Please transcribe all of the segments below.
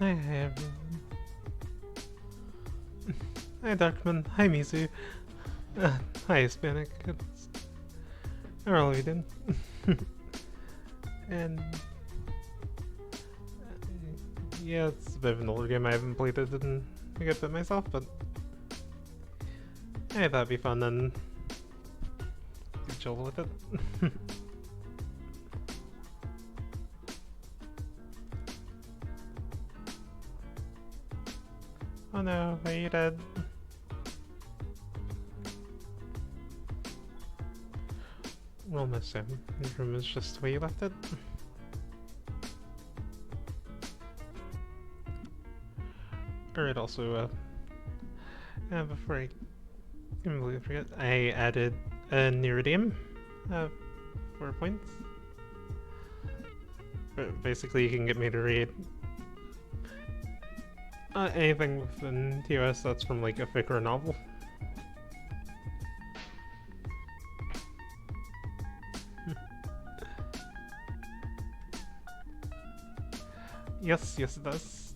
Hi, everyone. Hi, Darkman. Hi, Mizu. Uh, Hi, Hispanic. How are all of you doing? And yeah, it's a bit of an older game. I haven't played it in a good bit myself, but I thought it'd be fun and chill with it. Oh no, are you dead? We'll miss him. His room is just the way you left it. Alright, also, before I completely forget, I added a Neridium, 4 points. But basically, you can get me to read anything within TOS that's from like a fic or a novel. Yes, it does.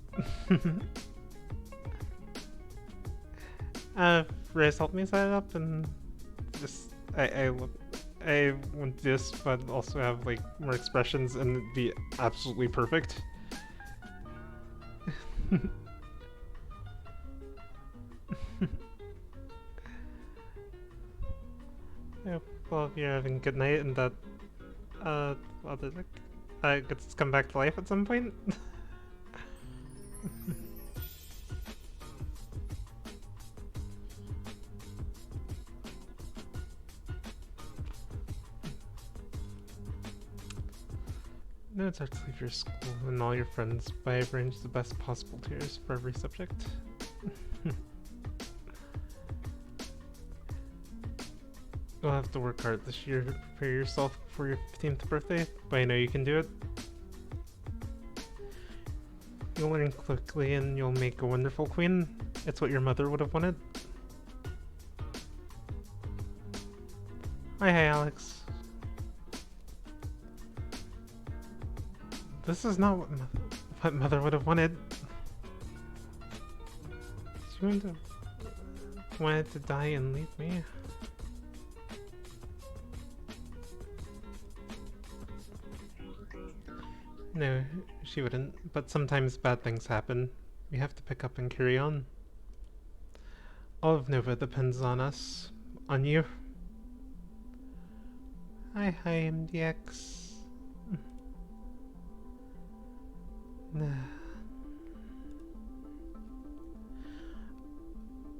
Riz helped me set it up, and just I want this, but also have like more expressions, and it'd be absolutely perfect. Yep. Well, if you're having a good night, and that other gets to come back to life at some point. No, it's hard to leave your school and all your friends, but I've arranged the best possible tiers for every subject. You'll have to work hard this year to prepare yourself for your 15th birthday, but I know you can do it. You'll learn quickly and you'll make a wonderful queen. It's what your mother would have wanted. Hi, Alex. This is not what mother would have wanted. She wanted to die and leave me. No, she wouldn't, but sometimes bad things happen. We have to pick up and carry on. All of Nova depends on us. On you. Hi, MDX.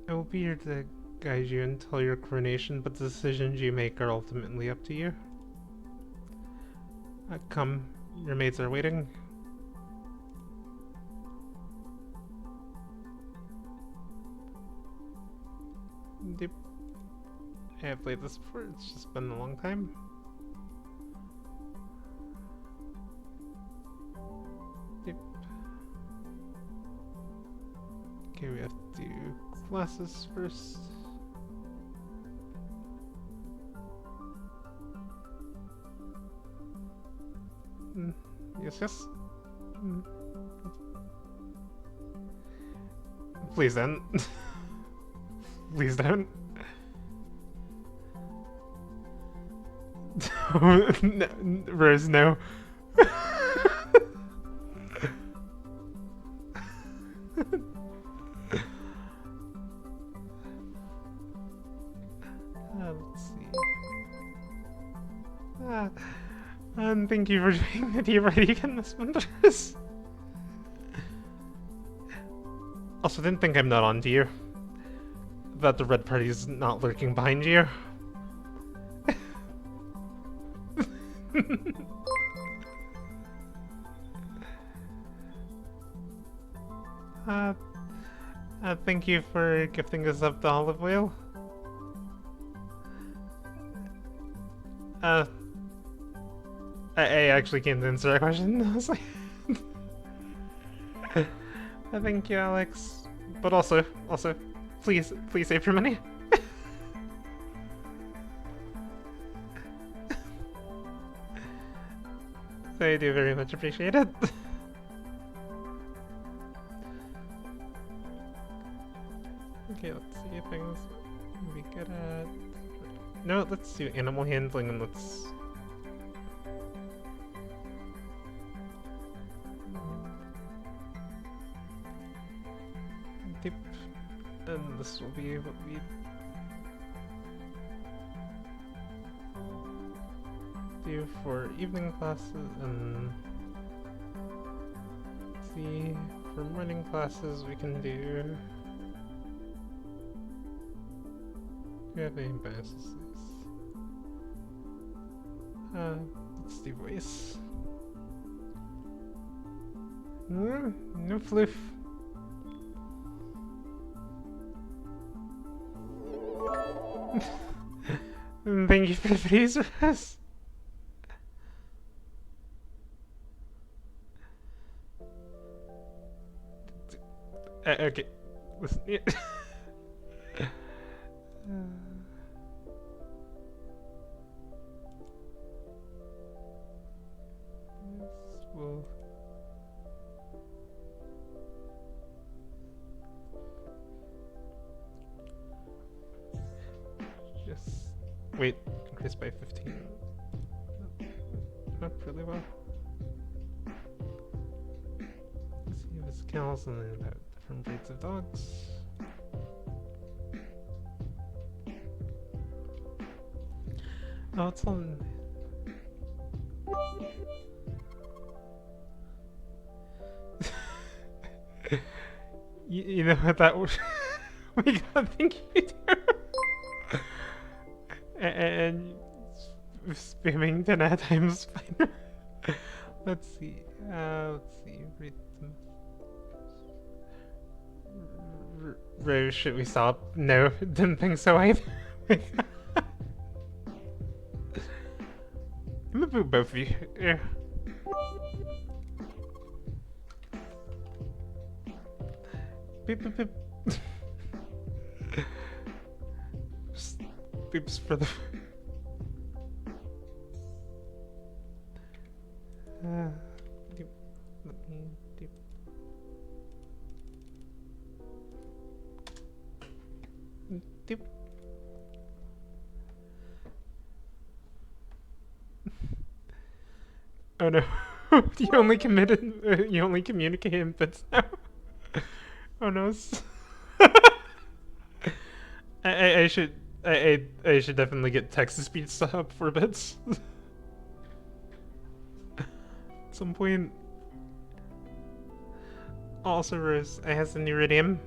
I will be here to guide you until your coronation, but the decisions you make are ultimately up to you. Come, your maids are waiting. Yep. I have played this before, it's just been a long time. Yep. Okay, we have to do classes first. Yes. Please don't. Please don't. No, Rose, no. Let's see. And thank you for doing the D-Ready again, Miss Wonders. Also, didn't think I'm not on to you. That the red party is not lurking behind you. Thank you for gifting us up the olive oil. I actually can't answer that question. I was like, thank you, Alex. But also, please save your money. I do very much appreciate it. Okay, let's see things we good at. No, let's do animal handling and let's... Dip. And this will be what we... do for evening classes and... Let's see, for morning classes we can do... Do we have any bonuses? Let's do voice. No floof. Thank you for the praise for us. Okay. Listen, yeah. Well, just wait, increase by 15. Not really well. Let's see if it's cows and then about different breeds of dogs. Oh, it's on. You know what that was? We gotta think you do. And spamming 10 at times fine. Let's see. Read them. Rose, should we stop? No, didn't think so either. I'm gonna boot both of you. Yeah. Beep beep beep. Just beeps for the. Deep. Let me deep. Deep. Oh no! You only committed. You only communicate in bits now. Oh no! I should I should definitely get text to speech up for bits. At some point. Also, Rose, I have some iridium.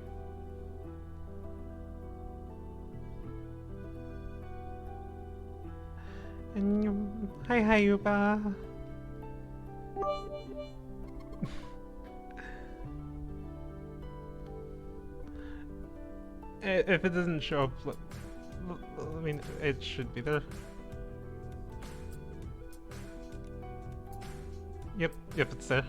And hi, Yuba. If it doesn't show up, I mean, it should be there. Yep, it's there.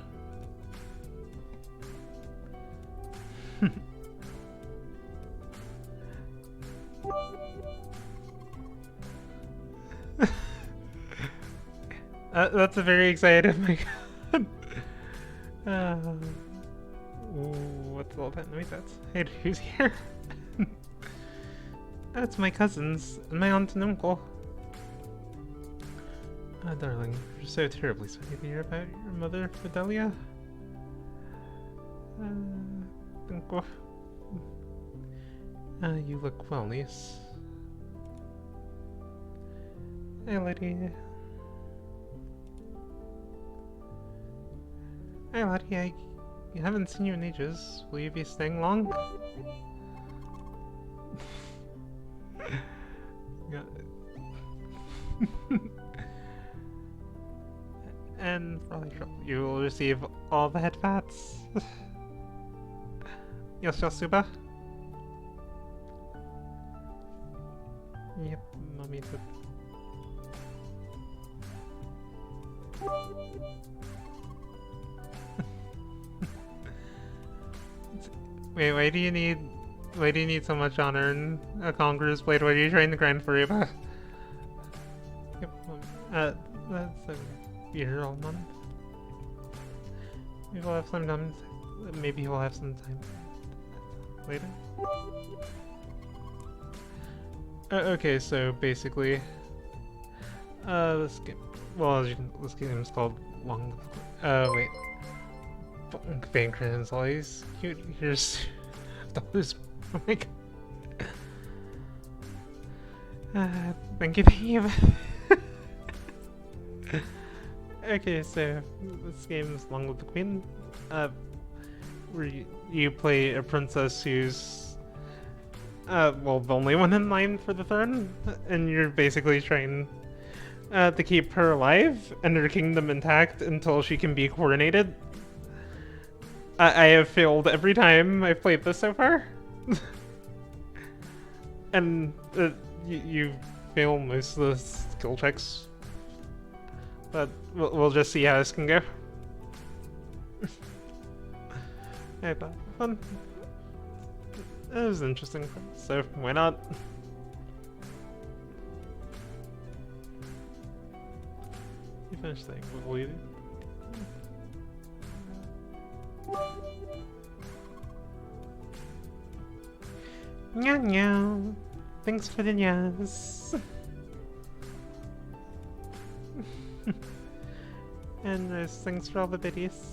That's a very excited. Oh my god. What's all that noise? Hey, who's here? That's my cousins and my aunt and uncle. Ah, darling, you're so terribly sorry to hear about your mother, Fidelia. Uncle. You look well, niece. Hey, lady. Hey, laddie, I haven't seen you in ages. Will you be staying long? And for all your trouble, you will receive all the head fats. Yes, Yasuba? Yep, mommy said. Wait, why do you need so much honor in a Conqueror's Blade? What are you trying to grind for, Reba? Yep, that's a year all month. Maybe we'll have some time. Maybe we'll have some time later. Okay, so basically, this game. Well, this game is called Long. Wait. Vagrant is always cute. Here's those. Oh my god. Thank you, thank you. Okay, so this game is Long Live the Queen. Where you play a princess who's well, the only one in line for the throne, and you're basically trying to keep her alive and her kingdom intact until she can be coronated. I have failed every time I've played this so far. And you fail most of the skill checks. But we'll just see how this can go. I thought fun. It was interesting, so why not? You finished saying what will you do? Meow meow. Thanks for the nyas. And thanks for all the biddies.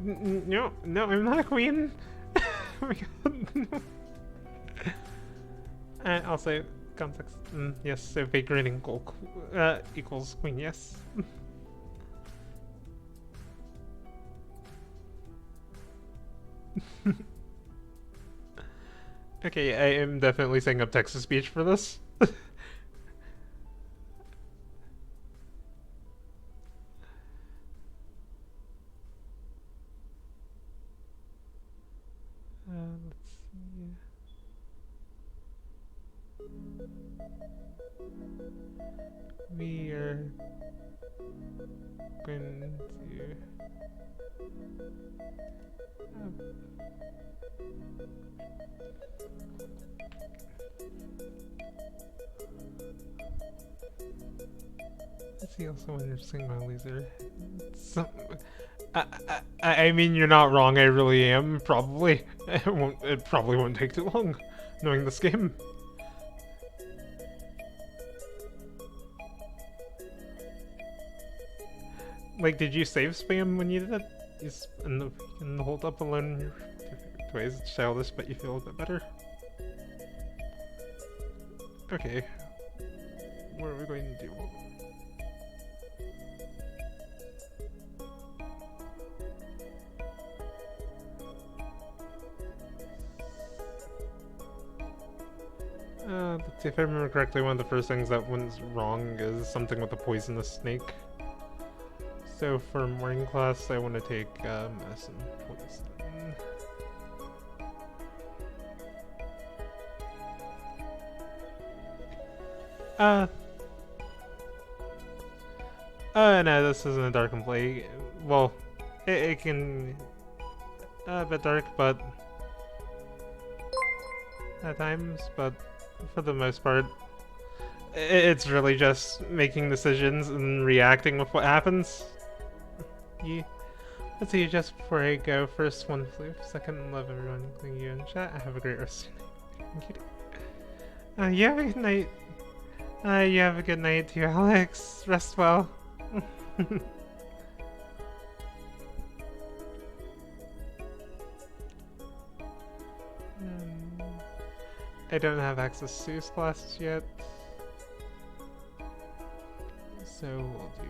No, I'm not a queen. Oh my god, no. Also, context. Yes, so Vagrant equals queen, yes. Okay, I am definitely setting up text-to-speech for this. Let's see. We are going to let's see also when you're singing my laser. I mean, you're not wrong. I really am. Probably. It probably won't take too long, knowing this game. Like, did you save spam when you did it? You can hold up alone in your ways. It's childish, but you feel a bit better. Okay. What are we going to do? Let's see, if I remember correctly, one of the first things that went wrong is something with a poisonous snake. So for morning class, I want to take medicine poison. No, this isn't a dark and plague. Well, it can a bit dark, but at times, but for the most part, it's really just making decisions and reacting with what happens. Yeah. Let's see, just before I go, first one flu, second love everyone, including you in chat. Have a great rest of your night. Thank you. You have a good night. You have a good night too, Alex. Rest well. I don't have access to his classes yet. So we'll do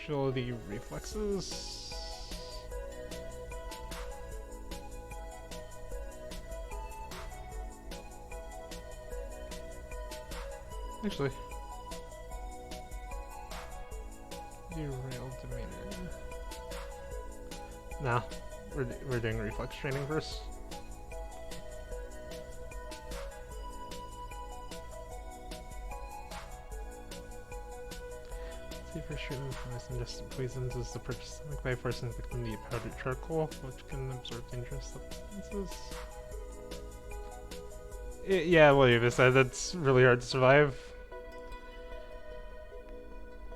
agility reflexes. Actually, derailed demeanor. Nah, we're doing reflex training first. See for sure from ingested poisons is the purchase by forcing the victim to eat powdered charcoal, which can absorb dangerous substances. Yeah, well, you said it's really hard to survive.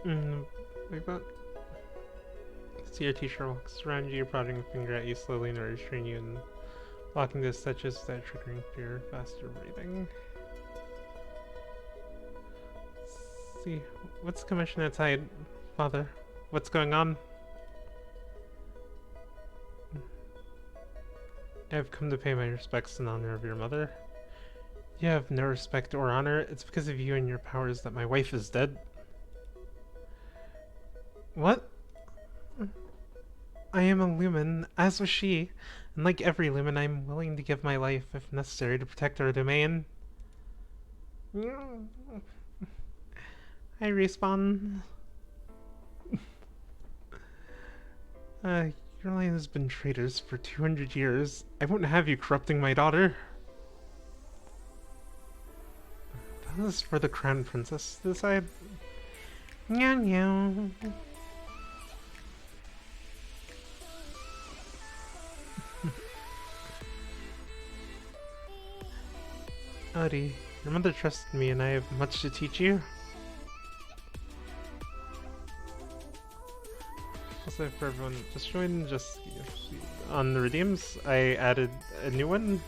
Like that. See your teacher walks around you, prodding a finger at you slowly in order to train you in blocking the stitches without triggering fear, faster breathing. See, what's the commotion outside, Father? What's going on? I've come to pay my respects in honor of your mother. You have no respect or honor. It's because of you and your powers that my wife is dead. What? I am a Lumen, as was she, and like every Lumen, I'm willing to give my life, if necessary, to protect our domain. I respawn. Your line has been traitors for 200 years. I won't have you corrupting my daughter. That is for the Crown Princess to decide. Meow meow. Audie, your mother trusted me and I have much to teach you. Also, for everyone just joined, on the redeems, I added a new one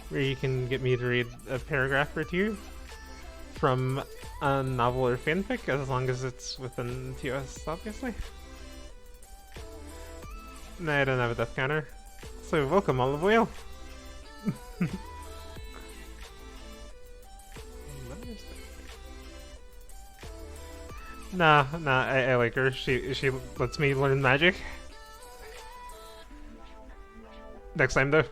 where you can get me to read a paragraph or two from a novel or fanfic, as long as it's within TOS, obviously. No, I don't have a death counter. So welcome, Olive Oil! Nah, I like her. She lets me learn magic. Next time though.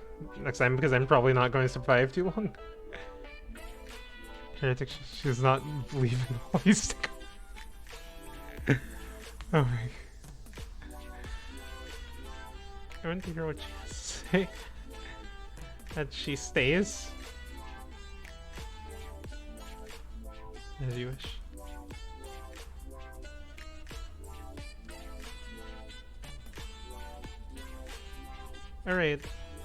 Next time, because I'm probably not going to survive too long. Heretic, she's not believing all these things. Oh my. I want to hear what she has to say. That she stays. As you wish. Alright,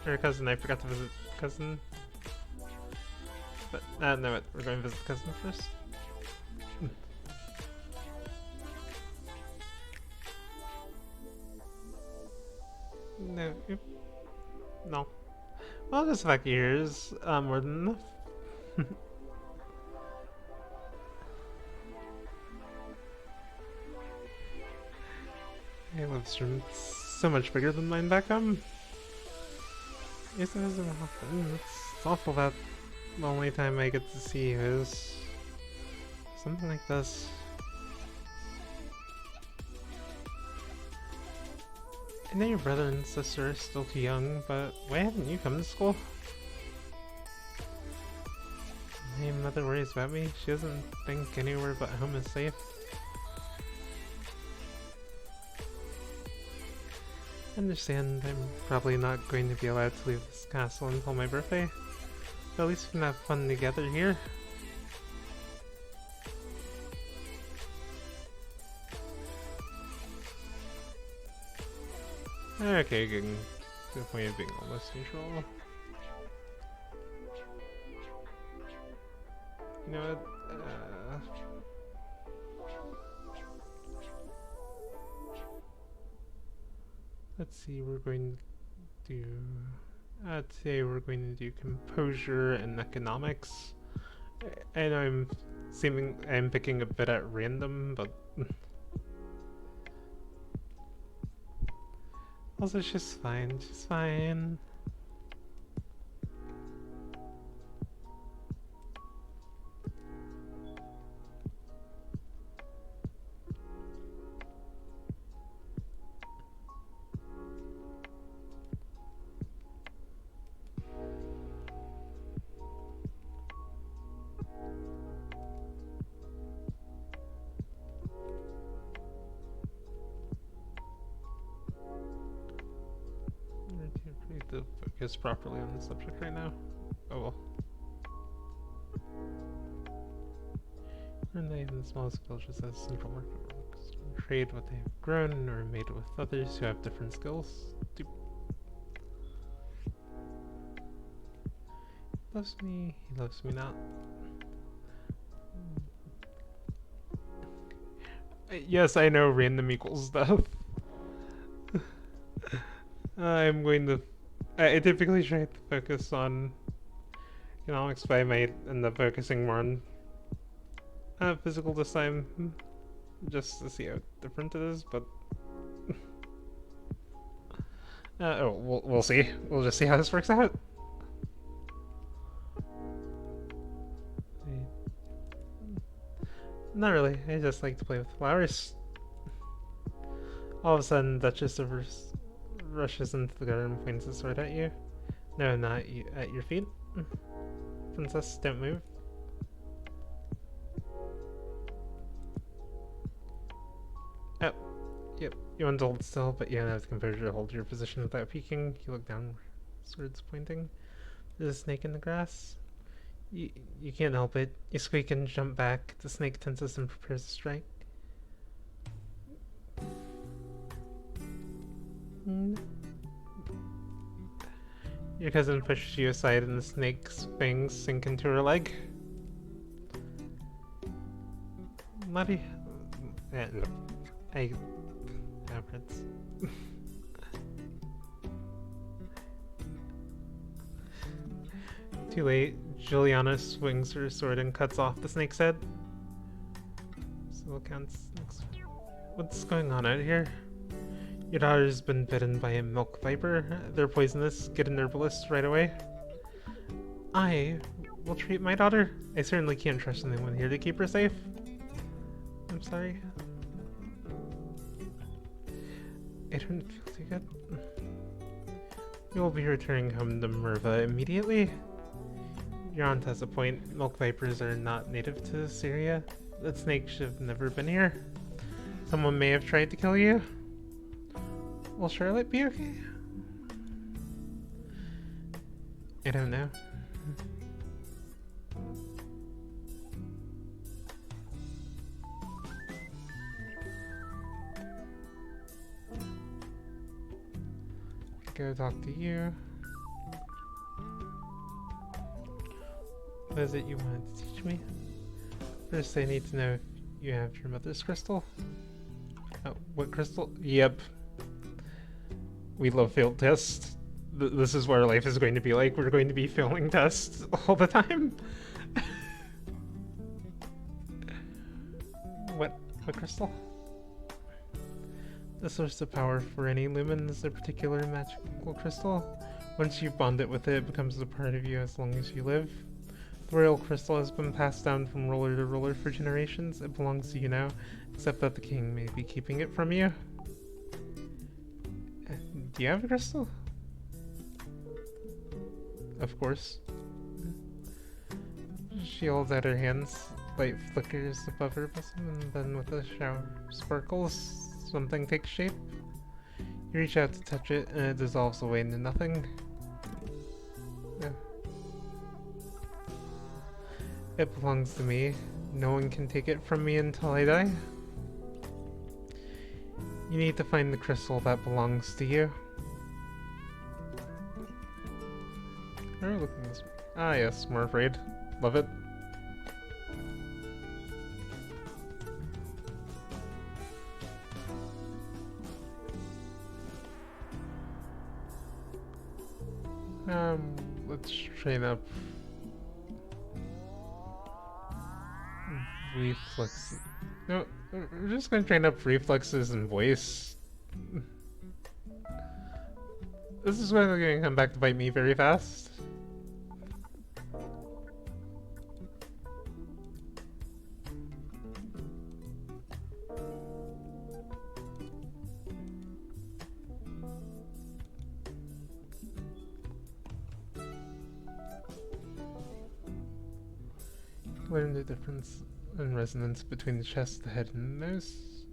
her cousin, I forgot to visit cousin. But, no, we're going to visit cousin first. No, no. Well, this fact here is more than enough. I live stream so much bigger than mine back home. Yes, that doesn't happen. It's awful that the only time I get to see you is something like this. I know your brother and sister are still too young, but why haven't you come to school? My mother worries about me. She doesn't think anywhere but home is safe. I understand I'm probably not going to be allowed to leave this castle until my birthday, but at least we can have fun together here. Okay, getting to the point of being almost neutral. You know what? Let's see, we're going to do... today we're going to do composure and economics. I know I'm picking a bit at random, but... also, she's fine, she's fine. To focus properly on the subject right now. Oh well. Learn that even the smallest villages has central market works. Trade what they have grown or made with others who have different skills. He loves me, he loves me not. Yes, I know random equals stuff. I'm going to... I typically try to focus on economics, but I might end up focusing more on physical this time, just to see how different it is, but... we'll see. We'll just see how this works out. Not really. I just like to play with flowers. All of a sudden, Duchess of rushes into the garden and points a sword at you. No, not you, at your feet. Princess, don't move. Oh, yep. You want to hold still, but you don't have the composure to hold your position without peeking. You look down, swords pointing. There's a snake in the grass. You can't help it. You squeak and jump back. The snake tenses and prepares to strike. Your cousin pushes you aside and the snake's fangs sink into her leg. Muddy. No. Prince. Too late. Juliana swings her sword and cuts off the snake's head. Still counts. What's going on out here? Your daughter's been bitten by a milk viper. They're poisonous. Get an herbalist right away. I will treat my daughter. I certainly can't trust anyone here to keep her safe. I'm sorry. I don't feel too good. We will be returning home to Merva immediately. Your aunt has a point. Milk vipers are not native to this area. That snake should have never been here. Someone may have tried to kill you. Will Charlotte be okay? I don't know. Go talk to you. What is it you wanted to teach me? First, I need to know if you have your mother's crystal. What crystal? Yep. We love failed tests. This is what our life is going to be like. We're going to be failing tests all the time. What crystal? The source of power for any lumen is a particular magical crystal. Once you bond it with it, it becomes a part of you as long as you live. The royal crystal has been passed down from ruler to ruler for generations. It belongs to you now, except that the king may be keeping it from you. Do you have a crystal? Of course. She holds out her hands. Light flickers above her bosom, and then with a shower of sparkles, something takes shape. You reach out to touch it, and it dissolves away into nothing. It belongs to me. No one can take it from me until I die. You need to find the crystal that belongs to you. Where are we looking this way? Ah yes, more afraid. Love it. Let's train up reflexes. No, we're just gonna train up reflexes and voice. This is why they're gonna come back to bite me very fast. Learn the difference and resonance between the chest, the head, and the nose.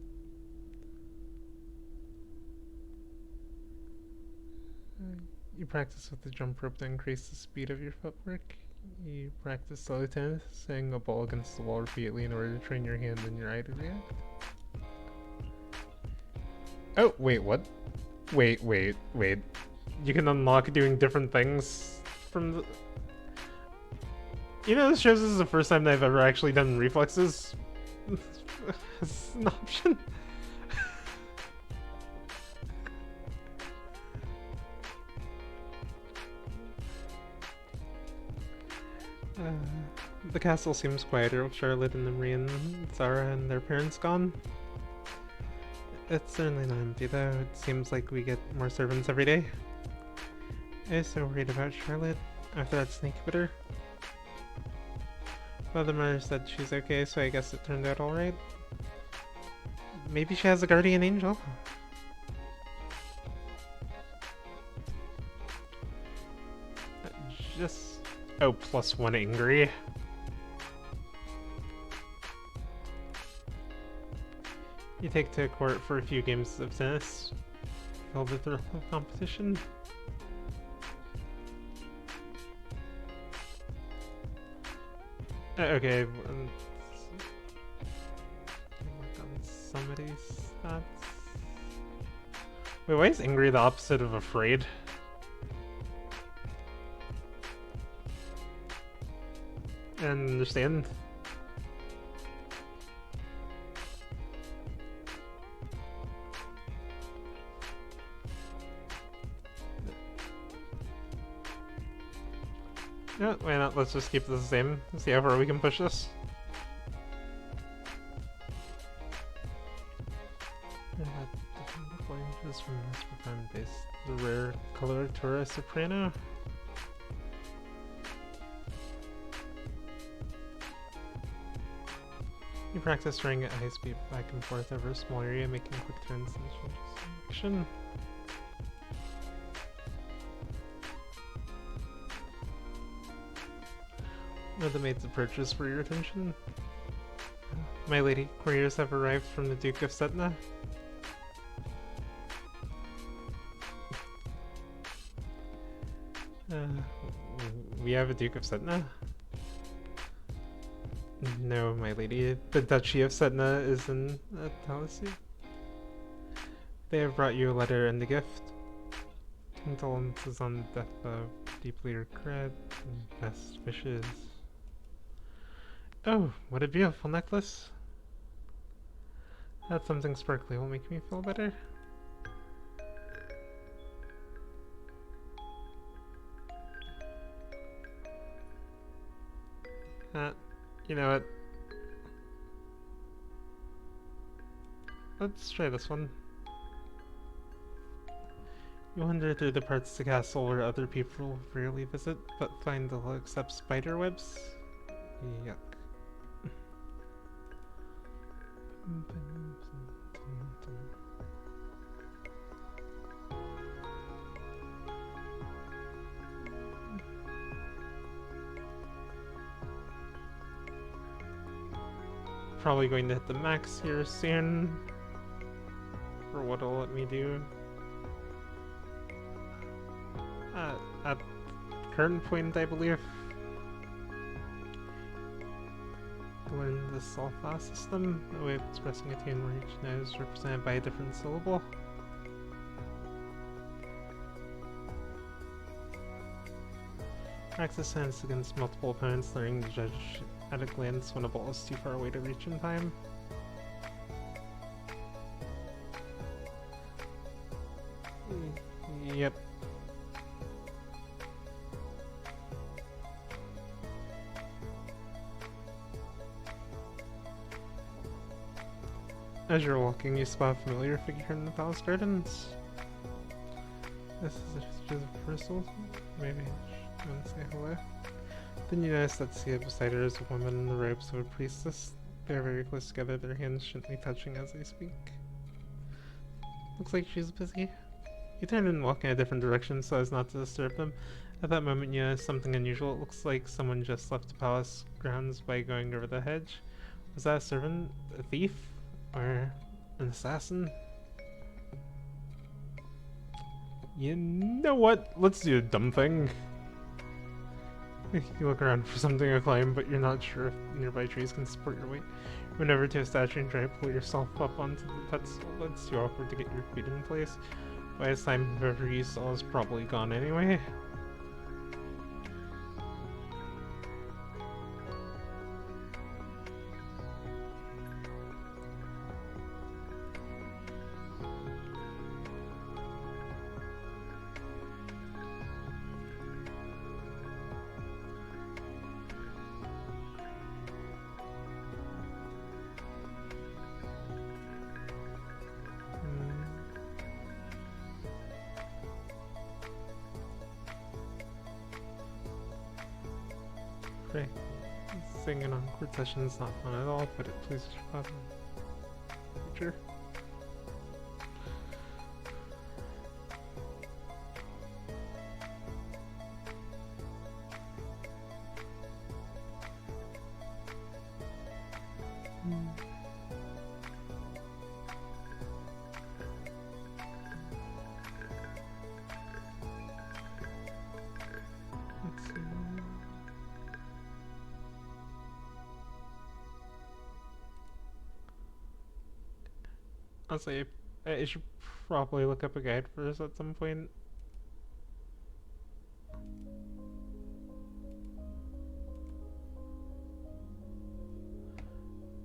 You practice with the jump rope to increase the speed of your footwork. You practice slow tennis, setting a ball against the wall repeatedly in order to train your hand and your eye to react. Oh, wait, what? Wait. You can unlock doing different things from the... You know, this shows this is the first time that I've ever actually done reflexes It's an option. The castle seems quieter with Charlotte and Emery and Zara and their parents gone. It's certainly not empty though. It seems like we get more servants every day. I was so worried about Charlotte after that snake bit her. Well, the mother said she's okay, so I guess it turned out alright. Maybe she has a guardian angel. Just... oh, +1 angry. You take to court for a few games of tennis. Feel the thrill of competition. Okay, work on somebody's stats. Wait, why is angry the opposite of afraid? I don't understand. Yeah, why not? Let's just keep this the same. See how far we can push this. Oranges from this profound base. The rare coloratura soprano. You practice running at high speed back and forth over a small area, making quick turns and changes in direction. One of the maids approaches for your attention. My lady, couriers have arrived from the Duke of Setna. We have a Duke of Setna? No, my lady. The Duchy of Setna is in Tallahassee. They have brought you a letter and a gift. Condolences on the death of deeply regret and best wishes. Oh, what a beautiful necklace. That's something sparkly will make me feel better. You know what? Let's try this one. You wander through the parts of the castle where other people rarely visit, but find they'll accept spider webs. Yuck. Probably going to hit the max here soon. For what it'll let me do. At current point, I believe. Learn the solfa system, a way of expressing a tune where each note is represented by a different syllable. Practice hands against multiple opponents, learning to judge at a glance when a ball is too far away to reach in time. Yep. As you're walking, you spot a familiar figure in the palace gardens. This is just a personal. Maybe you want to say hello? Then you notice that seated beside her is a woman in the robes of a priestess. They are very close together, their hands gently touching as they speak. Looks like she's busy. You turn and walk in a different direction so as not to disturb them. At that moment you notice something unusual. It looks like someone just left the palace grounds by going over the hedge. Was that a servant? A thief? Or an assassin? You know what? Let's do a dumb thing. You look around for something to climb, but you're not sure if nearby trees can support your weight. You run over to a statue and try to pull yourself up onto the pedestal, but it's too awkward to get your feet in place. By this time, whoever you saw is probably gone anyway. Singing on court session is not fun at all, but it pleases your father. Future. Let's see. Honestly, I should probably look up a guide for this at some point.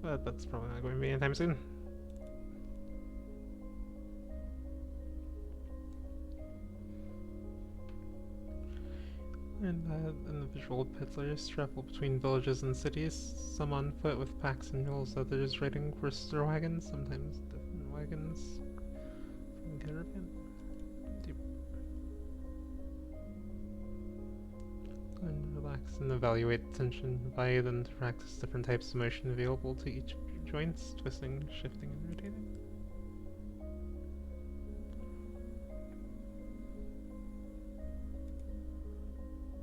But that's probably not going to be anytime soon. And the visual peddlers travel between villages and cities, some on foot with packs and mules, others riding horses or wagons, sometimes different wagons from caravan. And relax and evaluate tension, value them to practice different types of motion available to each joints, twisting, shifting, and rotating.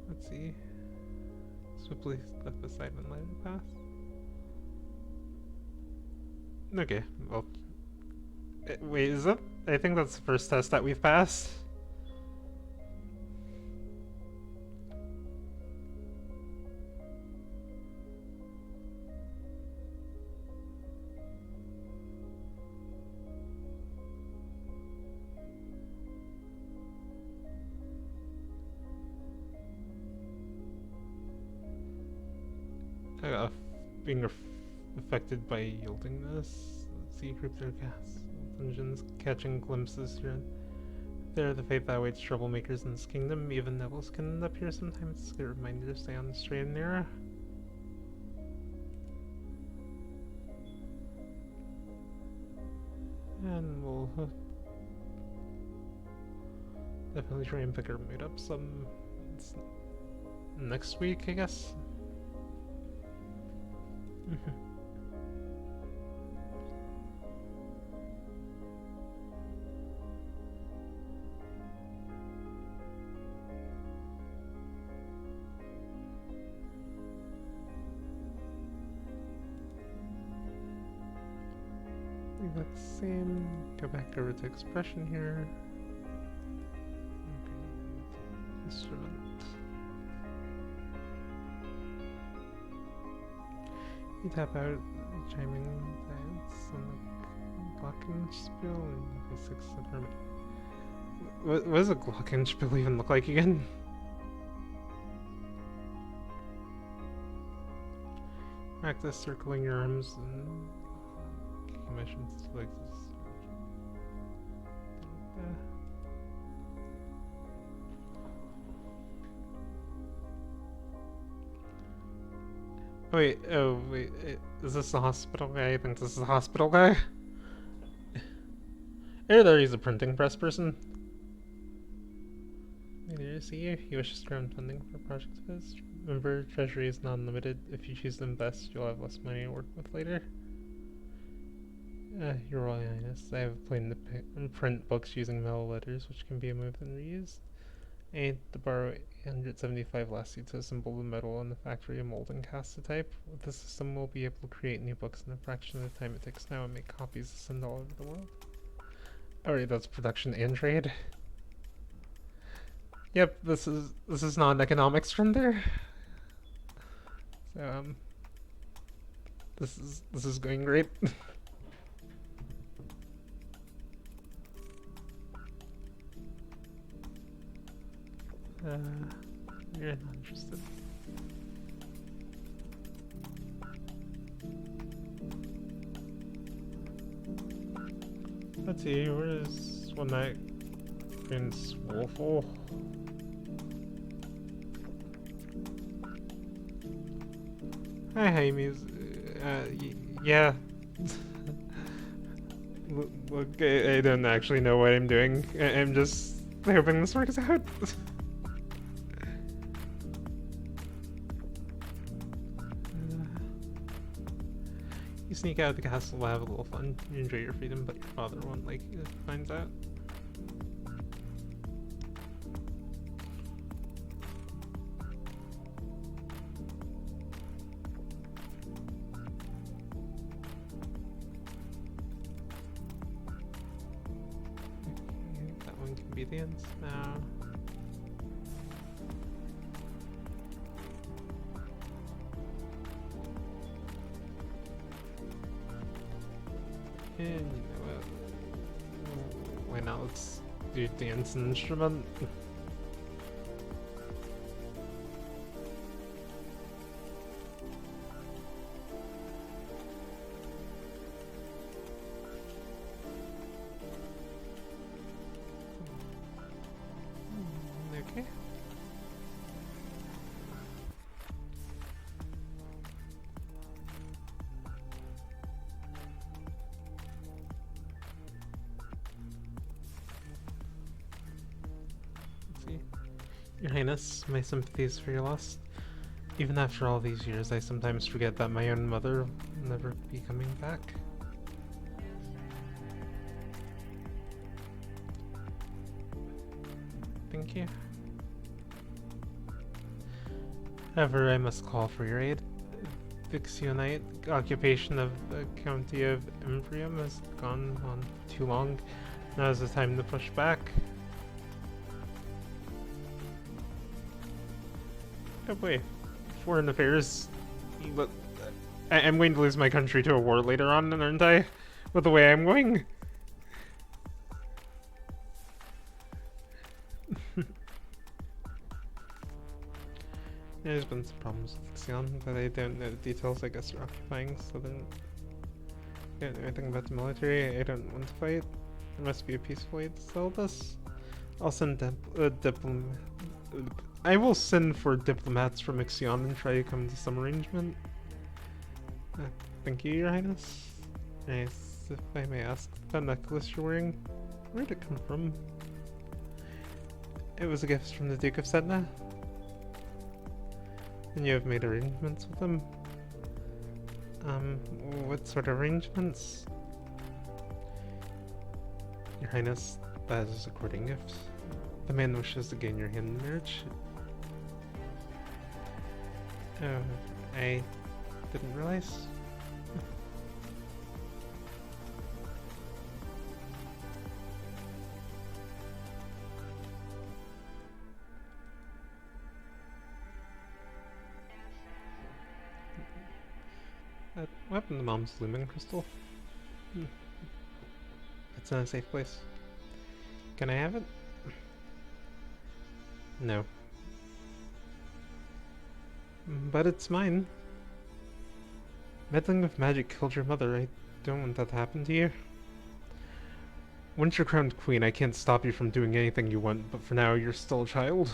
Let's see. Swiftly step aside and let it pass. Okay, well. Wait, is that? I think that's the first test that we've passed. Being affected by yieldingness. Let's see, group their gas. Dungeons, catching glimpses here and there. The fate that awaits troublemakers in this kingdom. Even devils can appear sometimes. Good reminder to stay on the straight and narrow. And we'll definitely try and pick our mood up some next week, I guess. Leave that the same. Go back over to expression here. Okay, instrument. You tap out chiming dance on the glockenspiel and basics of hermit. What does a glockenspiel even look like again? Practice circling your arms and motions to legs. Wait, is this the hospital guy? I think this is the hospital guy. There, he's a printing press person. Later to see you. He wishes ground funding for projects of his. Remember, treasury is non-limited. If you choose to invest, you'll have less money to work with later. Your Royal Highness, I have planned to print books using metal letters, which can be moved and reused. I need to borrow 875 lassie to assemble the metal in the factory and mold and cast the type. With the system, we'll be able to create new books in a fraction of the time it takes now and make copies to send all over the world. Alright, that's production and trade. Yep, this is not an economics from there. So this is going great. You're not interested. Let's see, where is one night Prince Wolfle? Hi, Jaime's. Yeah. Look, I don't actually know what I'm doing. I'm just hoping this works out. sneak out of the castle, have a little fun, you enjoy your freedom, but your father won't like you if he finds out. Okay, that one can be the end now. And you know what? Why not? Let's do dance and instrument. Okay. Your Highness, my sympathies for your loss. Even after all these years, I sometimes forget that my own mother will never be coming back. Thank you. However, I must call for your aid. Vixionite occupation of the county of Imbrium has gone on too long. Now is the time to push back. Oh boy, foreign affairs. But I'm going to lose my country to a war later on, aren't I? With the way I'm going. There's been some problems with Xion that I don't know the details. I guess are occupying, so I don't know anything about the military. I don't want to fight. There must be a peaceful way to settle this. I'll send I will send for diplomats from Ixion and try to come to some arrangement. Thank you, Your Highness. Nice, if I may ask, that necklace you're wearing, where did it come from? It was a gift from the Duke of Setna. And you have made arrangements with him? What sort of arrangements? Your Highness, that is a courting gift. The man wishes to gain your hand in marriage. Oh, I didn't realize. What happened to Mom's lumen crystal? It's in a safe place. Can I have it? No. But it's mine. Meddling with magic killed your mother. I don't want that to happen to you. Once you're crowned queen, I can't stop you from doing anything you want, but for now, you're still a child.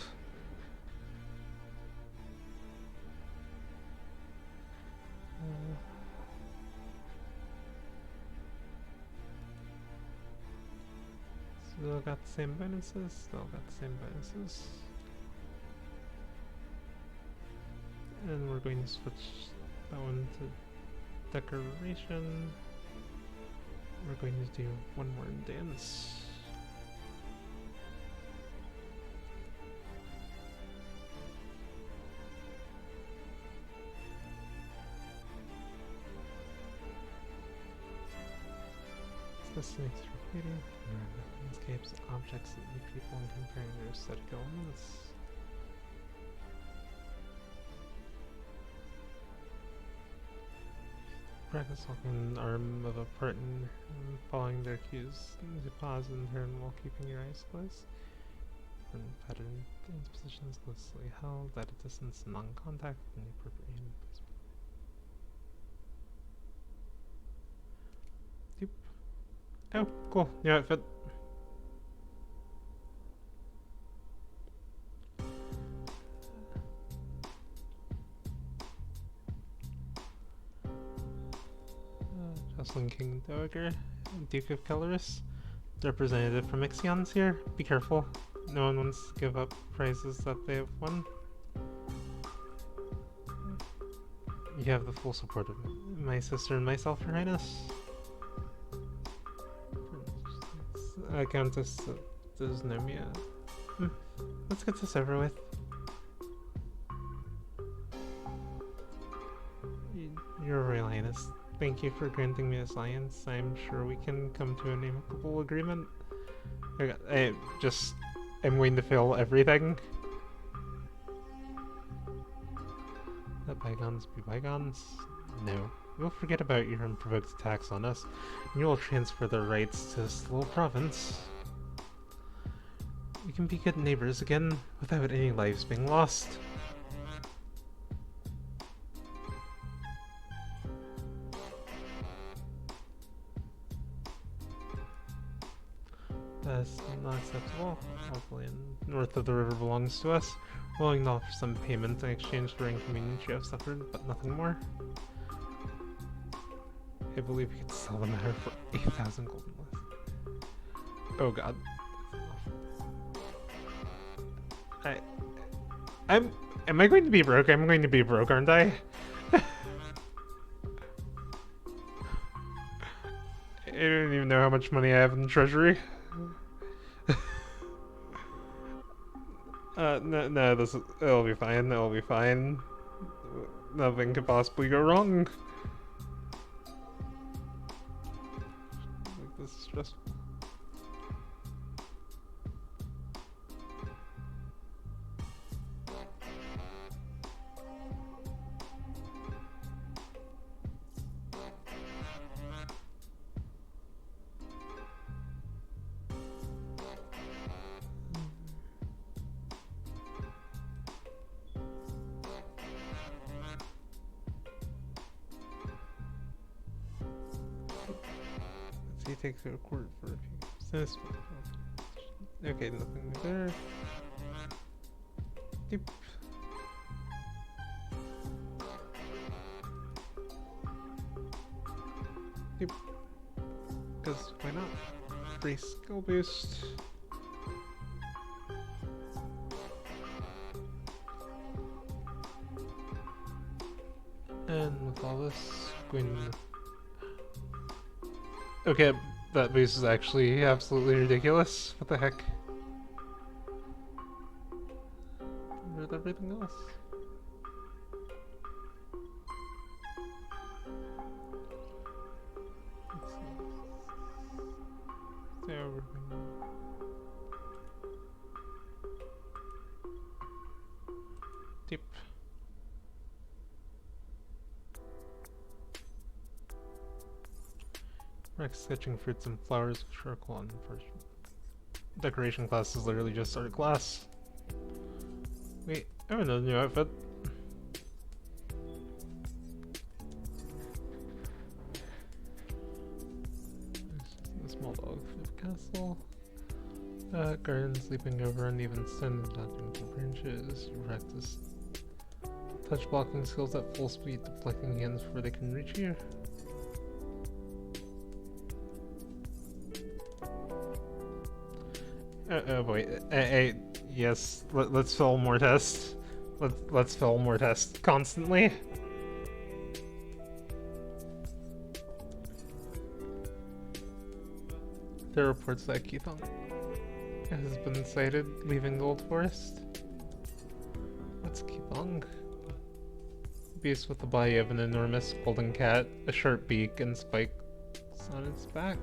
Still got the same bonuses, still got the same bonuses. And we're going to switch that one to decoration. We're going to do one more dance. This makes repeating landscapes, objects, and people, and comparing their aesthetic elements. Practice walking an arm of a partner, following their cues. To pause and turn while keeping your eyes closed. And pattern dance positions closely held at a distance, non-contact, and the appropriate hand placement. Doop. Oh, cool. New outfit. Jocelyn King Dowager, Duke of Kelleris, representative from Ixion's here. Be careful. No one wants to give up prizes that they have won. You have the full support of My sister and myself, Your Highness. Countess Desnomia. Let's get this over with. Your Royal Highness, thank you for granting me this alliance. I'm sure we can come to an amicable agreement. I'm going to fill everything. Let bygones be bygones? No. We'll forget about your unprovoked attacks on us, and you will transfer the rights to this little province. We can be good neighbors again, without any lives being lost. That's not acceptable. All the land north of the river belongs to us. We're willing to offer some payment in exchange for inconvenience you have suffered, but nothing more. I believe we could sell the matter for 8,000 golden less. Oh god. Am I going to be broke? I'm going to be broke, aren't I? I don't even know how much money I have in the treasury. No, it'll be fine, it'll be fine. Nothing could possibly go wrong. Like, this is stressful. He takes a court for a few business. Okay, nothing there. Yep. Yep. Because why not? Free skill boost. And with all this, going. Okay, that boost is actually absolutely ridiculous. What the heck? Where's everything else? Let's see. There we go. Tip. Rex sketching fruits and flowers with charcoal on first. Decoration class is literally just started class. Wait, I have another new outfit. A small dog for the castle. Garden sleeping over uneven sand, dodging the branches. You practice touch blocking skills at full speed, deflecting hands before they can reach you. Oh boy, yes, let's fill more tests. Let's fill more tests constantly. There are reports that Keithong has been sighted leaving the Old Forest. What's Keithong? A beast with the body of an enormous golden cat, a sharp beak, and spikes on its back.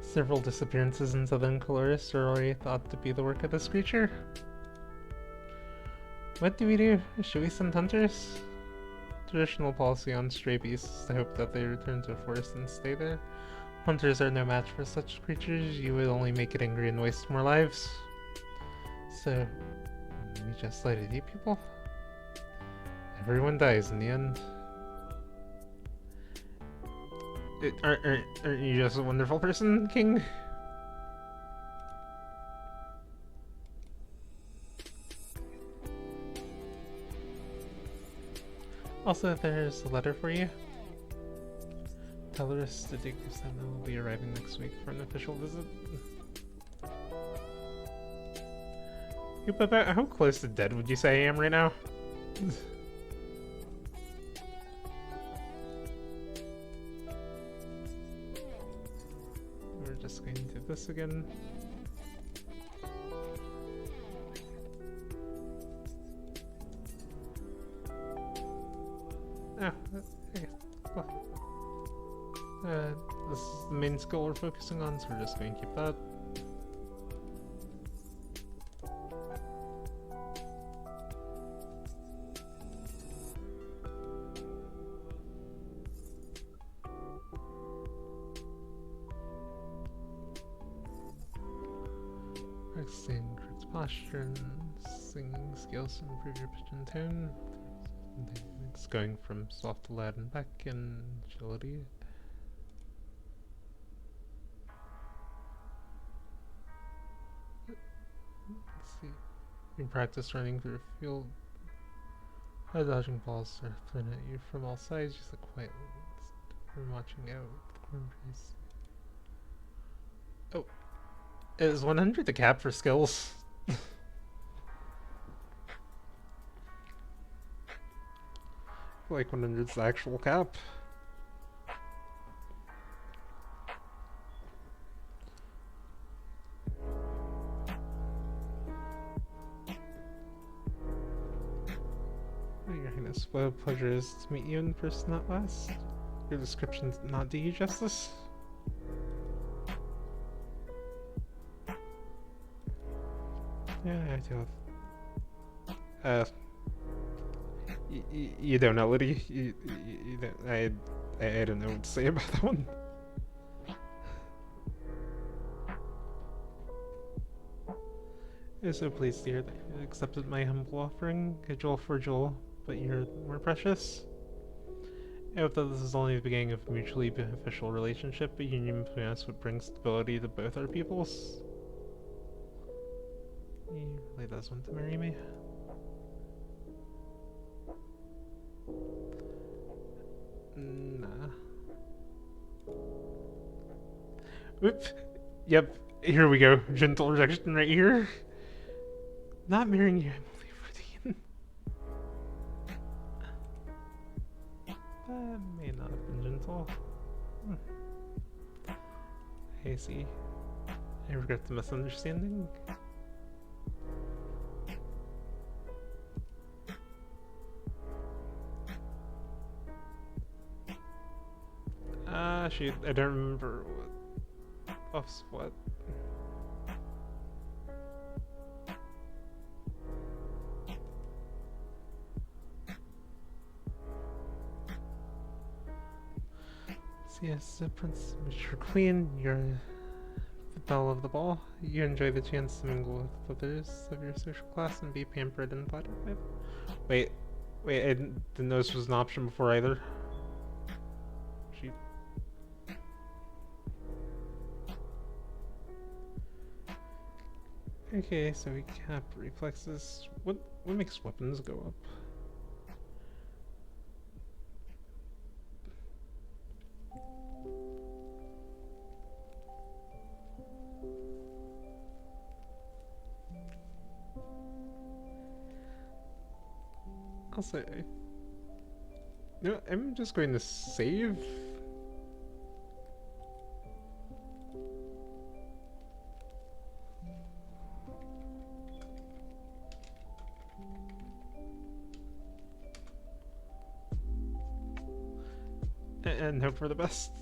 Several disappearances in southern Coloris are already thought to be the work of this creature. What do we do? Should we send hunters? Traditional policy on stray beasts is to hope that they return to the forest and stay there. Hunters are no match for such creatures. You would only make it angry and waste more lives. So, we just let it eat people? Everyone dies in the end. Aren't you just a wonderful person, King? Also, there's a letter for you. Tellerus the Dekusana will be arriving next week for an official visit. About how close to dead would you say I am right now? We're just going to do this again. Oh, okay. Well, this is the main skill we're focusing on, so we're just going to keep that. Practicing correct posture and singing skills to improve your pitch and tone. It's going from soft to loud and back in agility. Let's see. You practice running through a field. By dodging balls are thrown at you from all sides, just a quiet from watching out with the corn trees. Oh. Is 100 the cap for skills? Like 100's the actual cap. Your Highness, what a pleasure it is to meet you in person at last. Your description did not do you justice. Yeah, I do. You don't know, Liddy. You don't, I don't know what to say about that one. I'm so pleased to hear that you accepted my humble offering, a jewel for a jewel, but you're more precious. I hope that this is only the beginning of a mutually beneficial relationship, a union between us would bring stability to both our peoples. He really does want to marry me. Nah. Oop. Yep, here we go. Gentle rejection right here. Not marrying you, Emily Ferdine. That may not have been gentle. I see. I regret the misunderstanding. Shoot, I don't remember what buffs what. So yes, the Prince Mature Queen, you're the belle of the ball. You enjoy the chance to mingle with others of your social class and be pampered and flattered by them. Wait, I didn't know this was an option before either. Shoot. Okay, so we cap reflexes. What makes weapons go up? I'll say. You know, I'm just going to save. And hope for the best.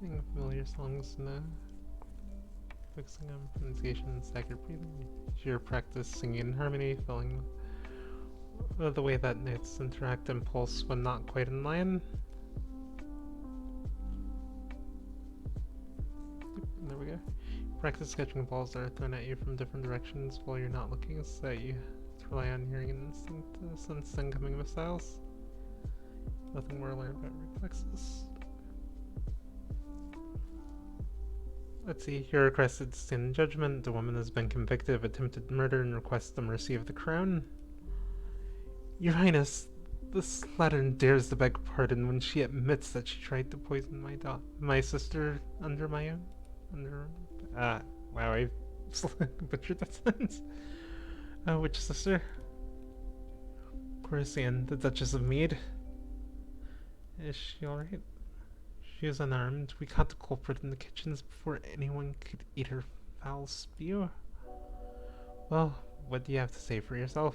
Sing familiar songs and focusing on pronunciation and staggered breathing. Your practice singing in harmony, filling the way that notes interact and pulse when not quite in line. There we go. Practice catching balls that are thrown at you from different directions while you're not looking, so that you rely on hearing and instinct to sense incoming missiles. Nothing more to learn about reflexes. Let's see. Your requested stand in judgment. The woman has been convicted of attempted murder and requests the mercy of the crown. Your Highness, the slattern dares to beg pardon when she admits that she tried to poison my sister under my own. Wow, I butchered that sentence. Which sister? Coruscant, the Duchess of Mead. Is she alright? She is unarmed. We caught the culprit in the kitchens before anyone could eat her foul spew. Well, what do you have to say for yourself?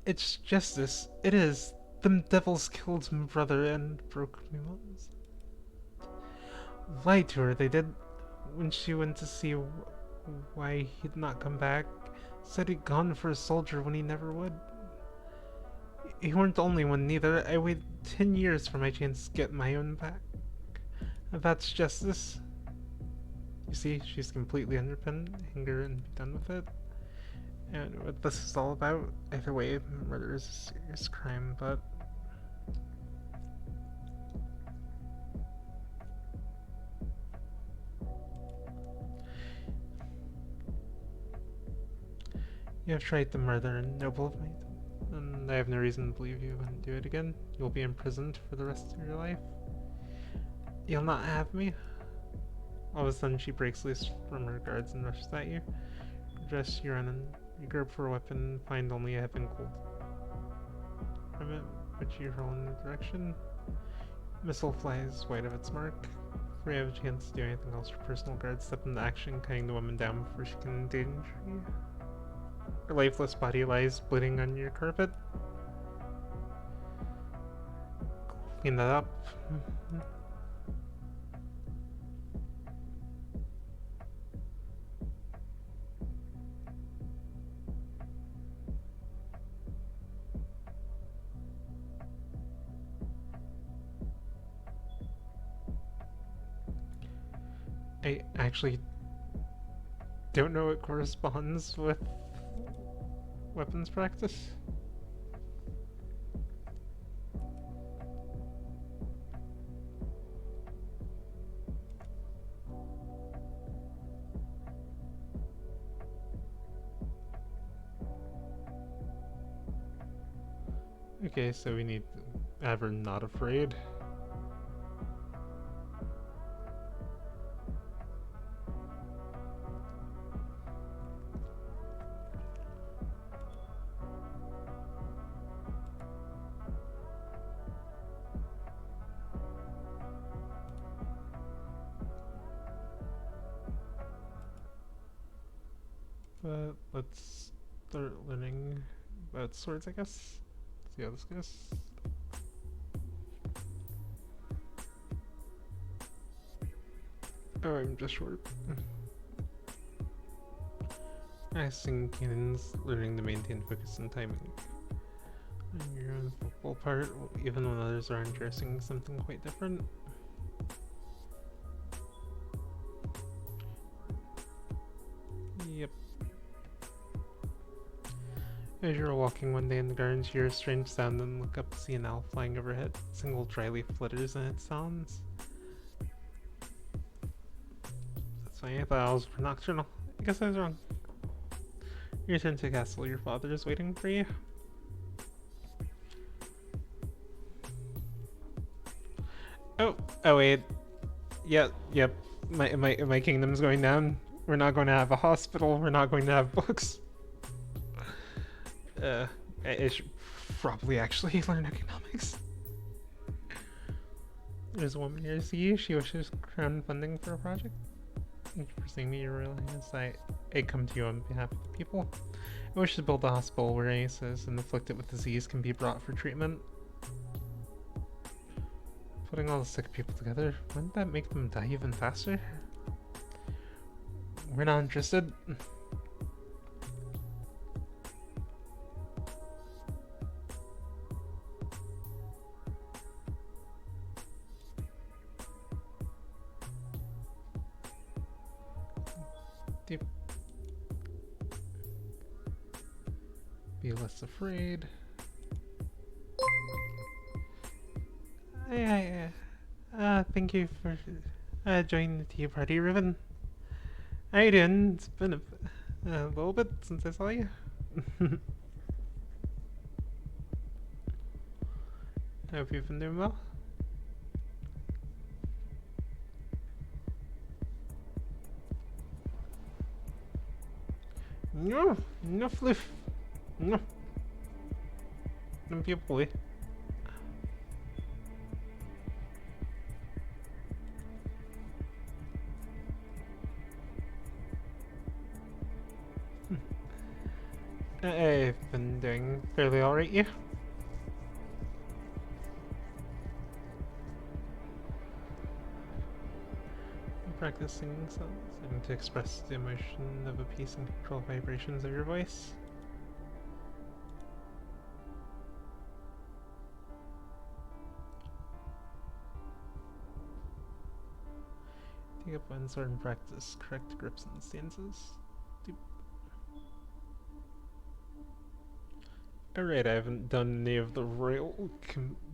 It's justice. It is. Them devils killed my brother and broke me bones. Lied to her, they did. When she went to see why he'd not come back, said he'd gone for a soldier when he never would. He weren't the only one neither. I waited 10 years for my chance to get my own back. That's justice. You see, she's completely underpinned, anger, and be done with it. And what this is all about, either way, murder is a serious crime, but... You have tried to murder a noble of mine, and I have no reason to believe you wouldn't do it again. You'll be imprisoned for the rest of your life. You'll not have me? All of a sudden she breaks loose from her guards and rushes at you. Dress you run and you grab for a weapon, find only a heaven cold from it, which you hurl in the direction. Missile flies wide of its mark. Before you have a chance to do anything else, your personal guards step into action, cutting the woman down before she can endanger you. Her lifeless body lies bleeding on your carpet. Clean that up. I actually don't know what corresponds with weapons practice. Okay, so we need to have her not afraid. But let's start learning about swords, I guess. See how this goes. Oh, I'm just short. Practicing cannons, learning to maintain focus and timing. On your own football part, even when others are addressing something quite different. Yep. As you're walking one day in the gardens, you hear a strange sound and look up to see an owl flying overhead. A single dry leaf flutters and it sounds. That's funny, I thought owls were nocturnal. I guess I was wrong. You return to the castle, your father is waiting for you. Oh wait. Yep. My kingdom's going down. We're not going to have a hospital, we're not going to have books. I should probably actually learn economics. There's a woman here to see you. She wishes crown funding for a project. Thank you for seeing me, Your Royal Highness. I come to you on behalf of the people. I wish to build a hospital where any citizen afflicted with disease can be brought for treatment. Putting all the sick people together, wouldn't that make them die even faster? We're not interested. Be less afraid. Thank you for Join the tea party, Riven. How you doing? It's been a little bit since I saw you. Hope you've been doing well. No, no fliff. No. Don't be a boy. I've been doing fairly alright, yeah. Practicing something to express the emotion of a piece and control vibrations of your voice. Take up one sword and practice correct grips and stances. Alright, I haven't done any of the royal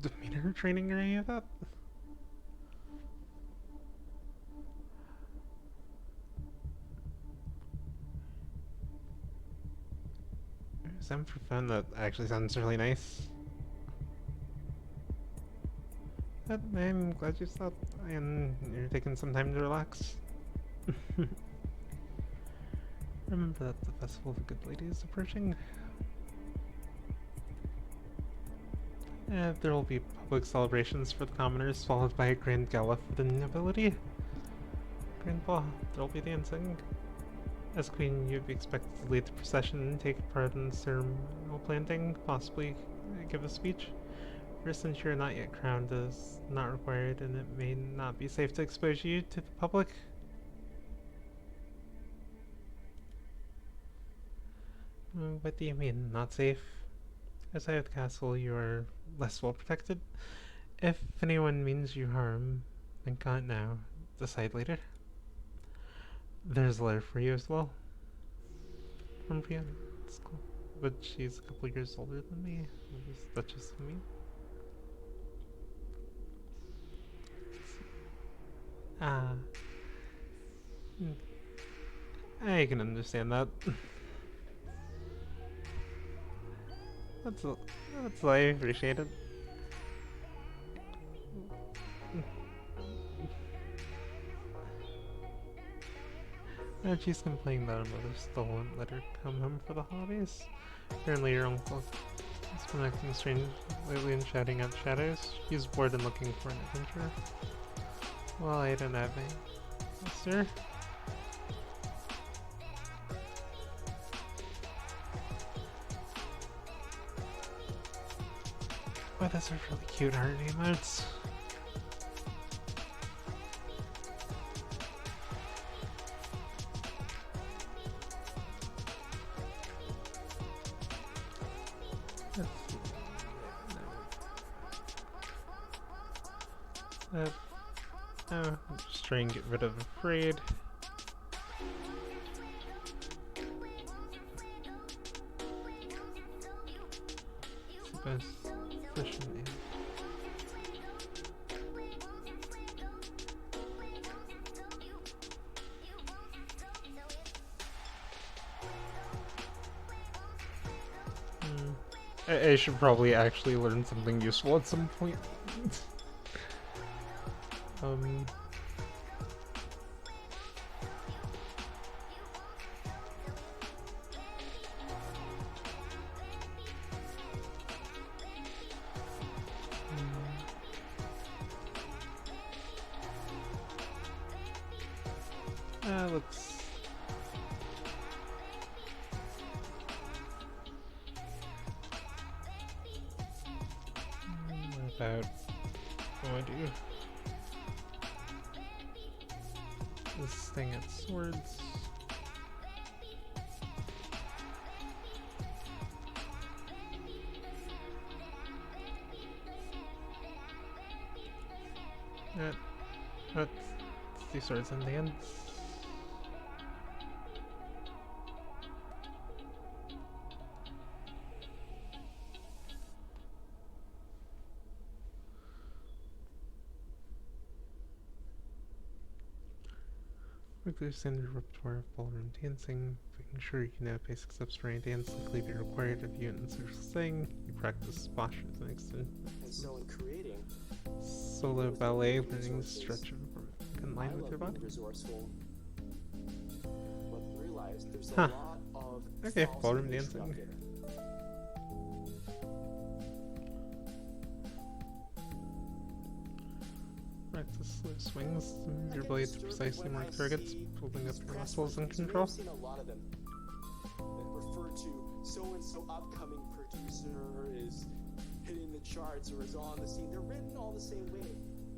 demeanor training or any of that. Sound for fun, that actually sounds really nice. But I'm glad you stopped and you're taking some time to relax. Remember that the Festival of the Good Lady is approaching. There will be public celebrations for the commoners, followed by a grand gala for the nobility. Grand ball, there will be dancing. As queen, you'd be expected to lead the procession, take part in ceremonial planting, possibly give a speech. First, since you're not yet crowned, is not required, and it may not be safe to expose you to the public. What do you mean, not safe? Outside of the castle, you are less well protected. If anyone means you harm, then can't now. Decide later. There's a letter for you as well. From Brienne. It's cool. But she's a couple years older than me. She's Duchess of me. Ah. I can understand that. That's I appreciate it. And she's complaining that her mother still won't let her come home for the holidays. Apparently her uncle has been acting strange lately and shouting at shadows. He's bored and looking for an adventure. Well, I don't have any. Sir? Oh, those are really cute heart emotes. I'm just trying to get rid of afraid. It's the best session name. I should probably actually learn something useful at some point. Let's... what about... what do I do? This thing at swords. Let's do swords and hands. Weekly standard repertoire of ballroom dancing, making sure you know basic subterranean dance likely be required of you in social setting. You practice postures and extent. And so in creating Solo ballet, learning to stretch in line with your body. Resourceful, but realize there's a Huh. lot of Okay, false ballroom imagery dancing. out there. Practice slow swings, move your blade to precisely mark targets, building up your muscles and control. I've seen a lot of them that refer to so-and-so upcoming producer is hitting the charts or is on the scene. They're written all the same way.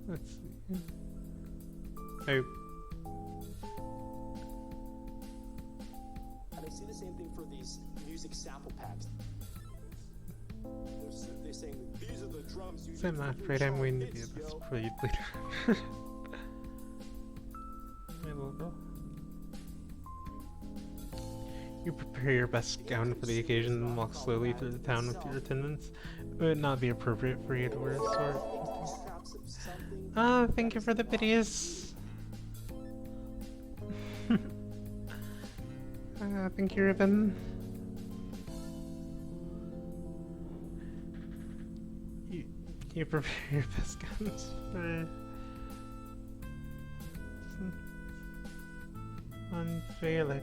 Let's see. Oh, And I see the same thing for these music sample packs. They're saying these are the drums you I'm not afraid I'm going to be a best played leader. My little girl. You prepare your best gown for the occasion and walk slowly through the town with your attendants. It would not be appropriate for you to wear a sword. Ah, thank you for the videos. Thank you, Ribbon. You prepare your best guns for Angelic.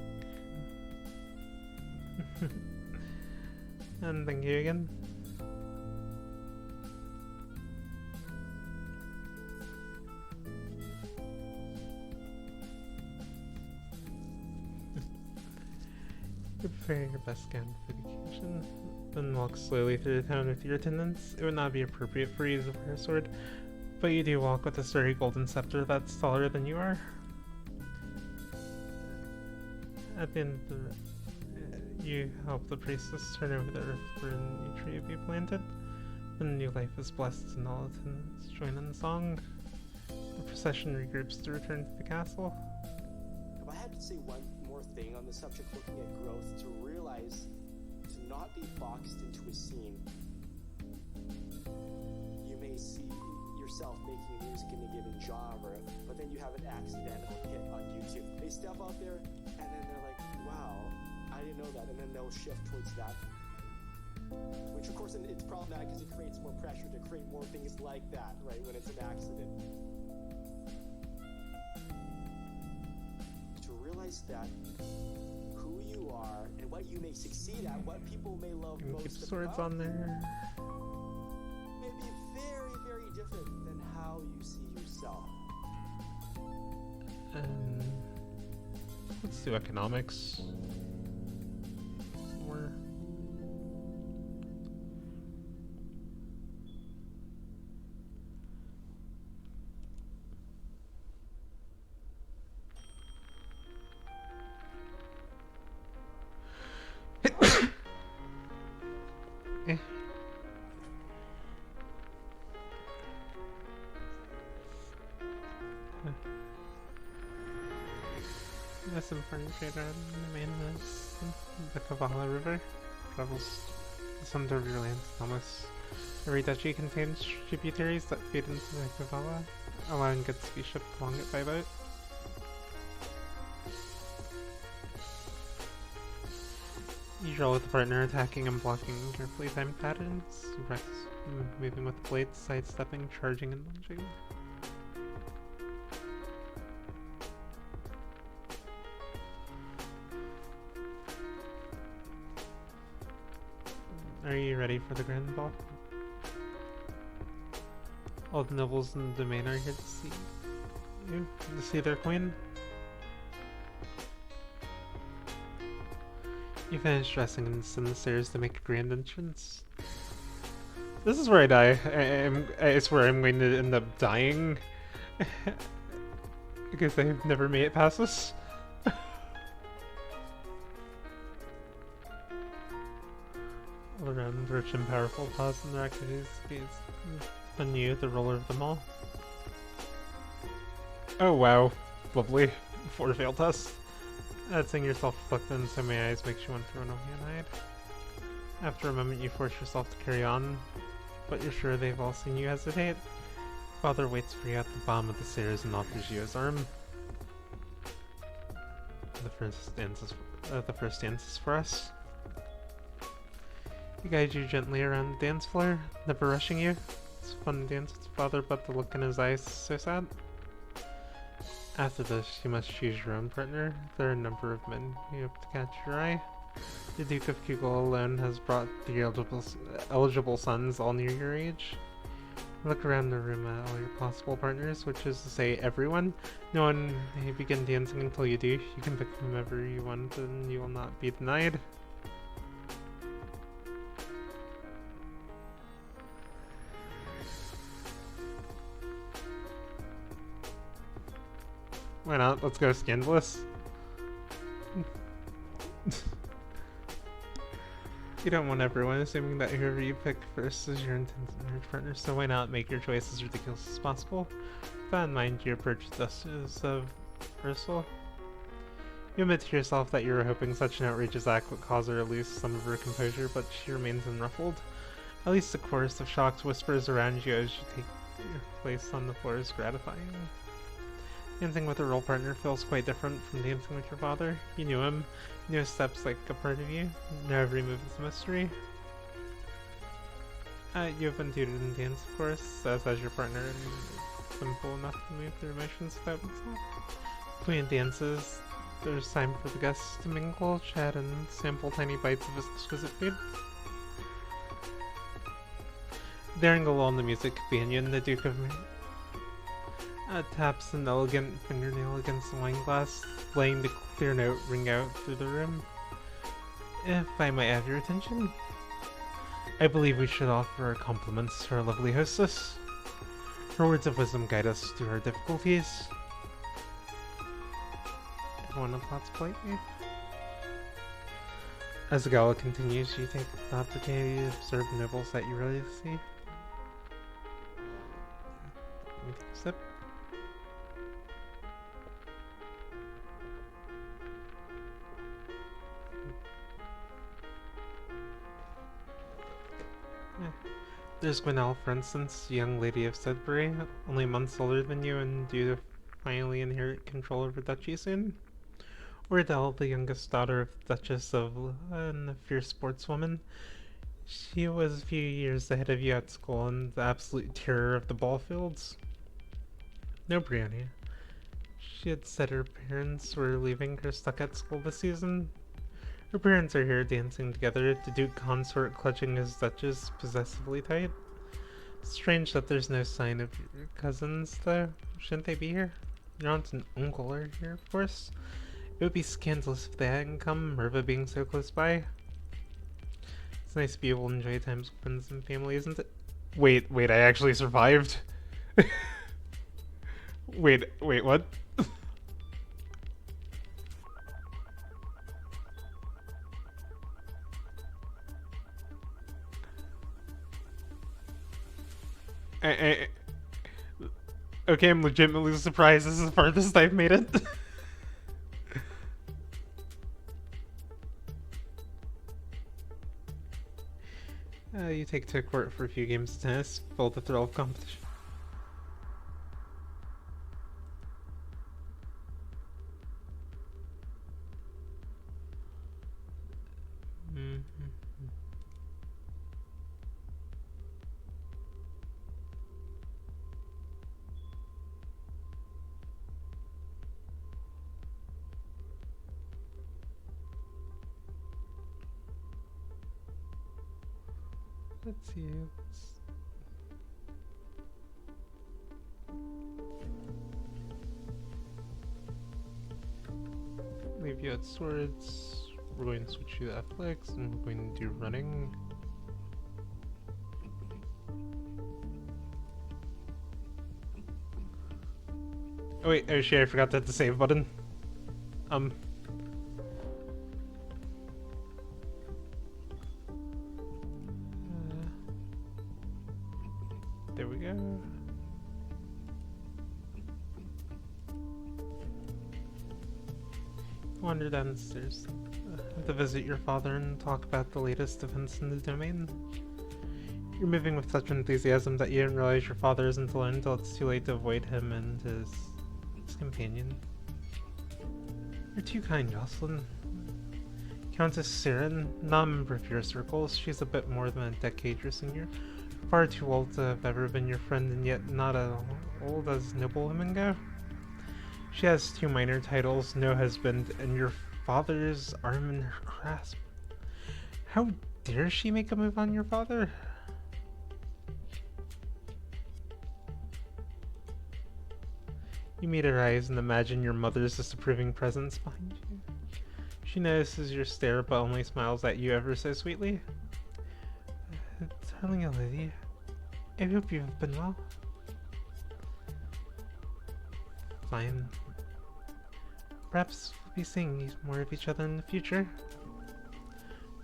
And thank you again. You prepare your best gown for the occasion, then walk slowly through the town with your attendants. It would not be appropriate for you to wear a sword, but you do walk with a sturdy golden scepter that's taller than you are. At the end of you help the priestess turn over the earth where a new tree be planted. Then new life is blessed and all attendants join in the song. The procession regroups to return to the castle. If I had to say one more thing on the subject looking at growth, to realize to not be boxed into a scene. You may see yourself making music in a given genre, but then you have an accidental hit on YouTube. They step out there and then they're like, wow, I didn't know that, and then they'll shift towards that. Which of course it's problematic because it creates more pressure to create more things like that, right, when it's an accident. To realize that who you are and what you may succeed at, what people may love You can most keep swords about on there. may be very, very different than how you see yourself. Let's do economics. More. Eh. There's some furniture around the main the Kavala River. Travels the center of your land, Thomas. Every duchy contains tributaries that feed into the Kavala, allowing goods to be shipped along it by boat. You draw with the partner, attacking and blocking carefully timed patterns. You practice moving with the blades, sidestepping, charging, and lunging. Are you ready for the grand ball? All the nobles in the domain are here to see you, to see their queen. You finish dressing and descend the stairs to make a grand entrance. This is where I die. It's where I'm going to end up dying. Because I've never made it past this. All around, rich and powerful pause in their activities gaze on you, the ruler of them all. Oh wow, lovely. 4 failed tests. Seeing yourself reflected in so many eyes makes you want to run away and hide. After a moment you force yourself to carry on, but you're sure they've all seen you hesitate. Father waits for you at the bottom of the stairs and offers you his arm. the first dances for us. He guides you gently around the dance floor, never rushing you. It's fun to dance with your father, but the look in his eyes is so sad. After this, you must choose your own partner. There are a number of men you have to catch your eye. The Duke of Kugel alone has brought the eligible sons all near your age. Look around the room at all your possible partners, which is to say everyone. No one may begin dancing until you do. You can pick whomever you want and you will not be denied. Why not? Let's go scandalous. You don't want everyone assuming that whoever you pick first is your intended marriage partner, so why not make your choice as ridiculous as possible? With that in mind, you approach the Duchess of Ursel. You admit to yourself that you were hoping such an outrageous act would cause her to lose some of her composure, but she remains unruffled. At least a chorus of shocked whispers around you as you take your place on the floor is gratifying. Dancing with a role partner feels quite different from dancing with your father. You knew him, you knew his steps like a part of you. Now every move is a mystery. You have been tutored in dance, of course, as your partner, and it's simple enough to move through emotions without itself. Between dances, there's time for the guests to mingle, chat, and sample tiny bites of exquisite food. During a lull in the music companion, the Duke of taps an elegant fingernail against the wine glass, letting the clear note ring out through the room. If I might have your attention, I believe we should offer our compliments to our lovely hostess. Her words of wisdom guide us through our difficulties. Everyone applauds politely. As the gala continues, you take the opportunity to observe the nobles that you rarely see. You take a sip. There's Gwenelle, for instance, a young lady of Sudbury, only months older than you and due to finally inherit control over Duchy soon. Or Adele, the youngest daughter of the Duchess of and a fierce sportswoman. She was a few years ahead of you at school and the absolute terror of the ball fields. No Brianna. She had said her parents were leaving her stuck at school this season. Her parents are here dancing together, the Duke consort clutching his Duchess possessively tight. Strange that there's no sign of your cousins, though. Shouldn't they be here? Your aunt and uncle are here, of course. It would be scandalous if they hadn't come, Merva being so close by. It's nice to be able to enjoy times with friends and family, isn't it? Wait, I actually survived. wait, what? Okay, I'm legitimately surprised this is the farthest I've made it. You take to court for a few games of tennis, feel the thrill of competition. Let's see. Leave you at swords. We're going to switch you to athletics, and we're going to do running. Oh wait, oh shit, I forgot to hit the save button. There we go. Wander downstairs to visit your father and talk about the latest events in the domain. You're moving with such enthusiasm that you didn't realize your father isn't alone until it's too late to avoid him and his companion. You're too kind, Jocelyn. Countess Siren, not a member of your circles, she's a bit more than a decade your senior. Far too old to have ever been your friend, and yet not as old as noblewomen go. She has 2 minor titles, no husband, and your father's arm in her grasp. How dare she make a move on your father? You meet her eyes and imagine your mother's disapproving presence behind you. She notices your stare but only smiles at you ever so sweetly. Darling Olivia, I hope you've been well. Fine. Perhaps we'll be seeing more of each other in the future.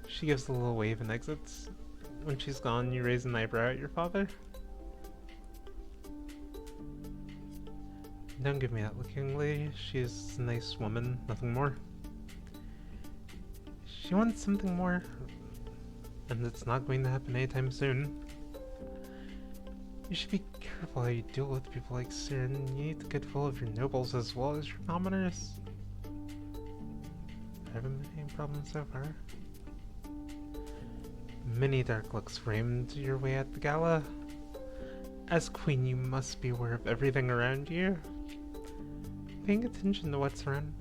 She gives a little wave and exits. When she's gone, you raise an eyebrow at your father. Don't give me that look, young lady. She's a nice woman, nothing more. She wants something more, and it's not going to happen anytime soon. You should be careful how you deal with people like Siren. You need the goodwill of your nobles as well as your commoners. There haven't been any problems so far. Many dark looks framed your way at the gala. As queen, you must be aware of everything around you. Paying attention to what's around.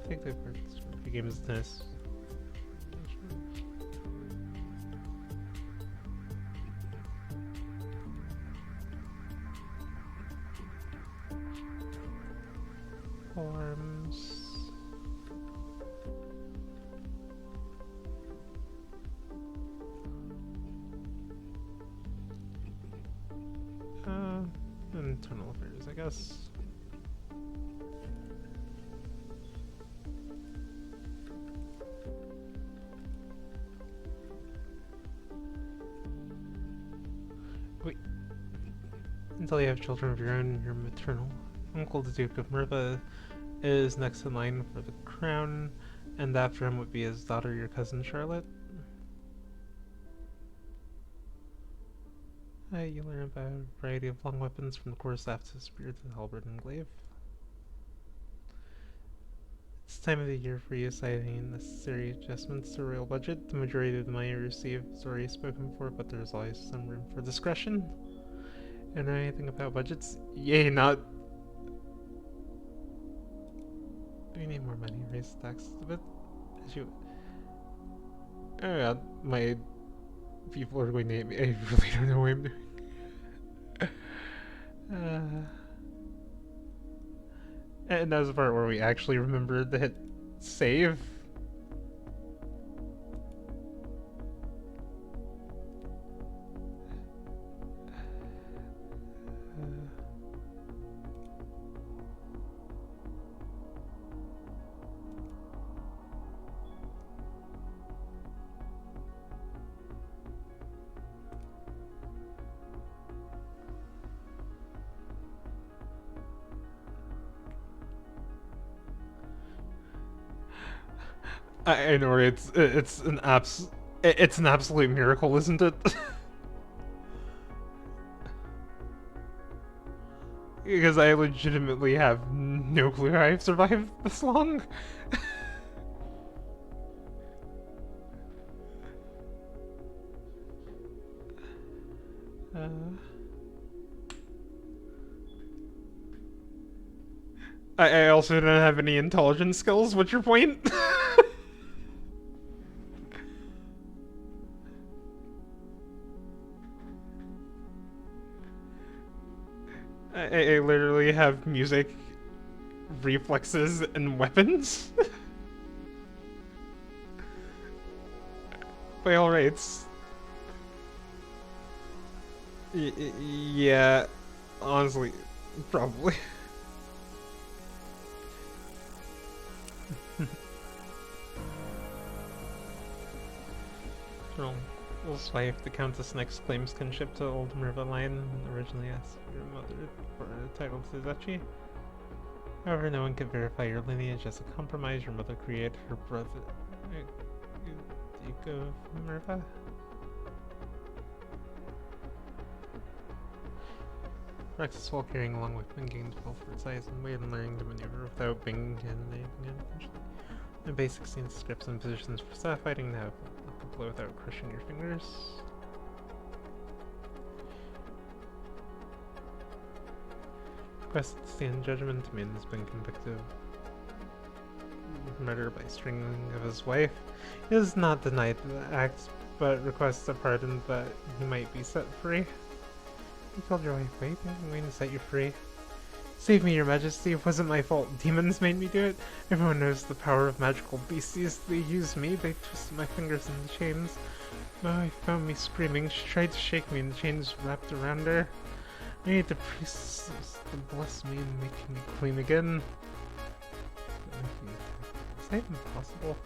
Take the cards. The game is tennis. Forms. Internal affairs, I guess. Wait. Until you have children of your own, your maternal uncle, the Duke of Merva, is next in line for the crown, and after him would be his daughter, your cousin Charlotte. You learn about a variety of long weapons from the quarterstaff to the spear to the halberd and glaive. It's time of the year for you citing necessary adjustments to the royal budget. The majority of the money received is already spoken for, but there's always some room for discretion. And know anything about budgets? Yay, not. Do we need more money? Raise the taxes a bit? As you. Oh god, my people are going to hate me. I really don't know what I'm doing. And that was the part where we actually remembered to hit save. I know it's an absolute miracle, isn't it? Because I legitimately have no clue how I've survived this long. I also don't have any intelligence skills. What's your point? I literally have music, reflexes, and weapons. By all rights. Yeah, honestly, probably. We'll wife, the Countess next claims kinship to Old Merva line, originally asked your mother for a title to duchy. However, no one could verify your lineage. As a compromise, your mother created her brother, Duke of Merva. Practice while carrying along weapon gained well for its size and weight and learning to maneuver without being intimidating eventually. The basic stance, grips, and positions for staff fighting to have a blow without crushing your fingers. Request to stand judgment. The man has been convicted of murder by stringing of his wife. He has not denied the act, but requests a pardon that he might be set free. You killed your wife, baby. I'm going to set you free. Save me, your majesty. It wasn't my fault. Demons made me do it. Everyone knows the power of magical beasties. They used me. They twisted my fingers in the chains. My wife found me screaming. She tried to shake me and the chains wrapped around her. I need the priests to bless me and make me queen again. Is that even possible?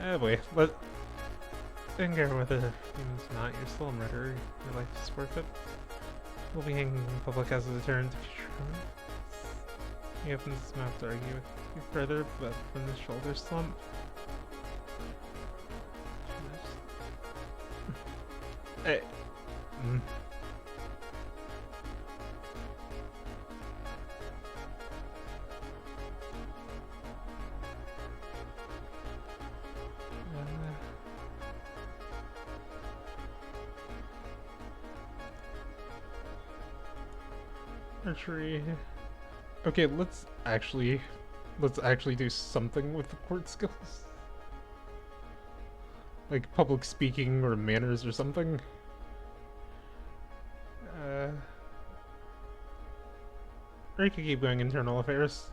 Oh boy, but don't care whether it's not, you're still a murderer, your life is worth it. We'll be hanging in public as a deterrent to future crimes. He opens his mouth to argue with you further, but then his shoulders slump. Hey. Archery. Okay, let's actually do something with the court skills. Like public speaking or manners or something. Or you could keep going internal affairs.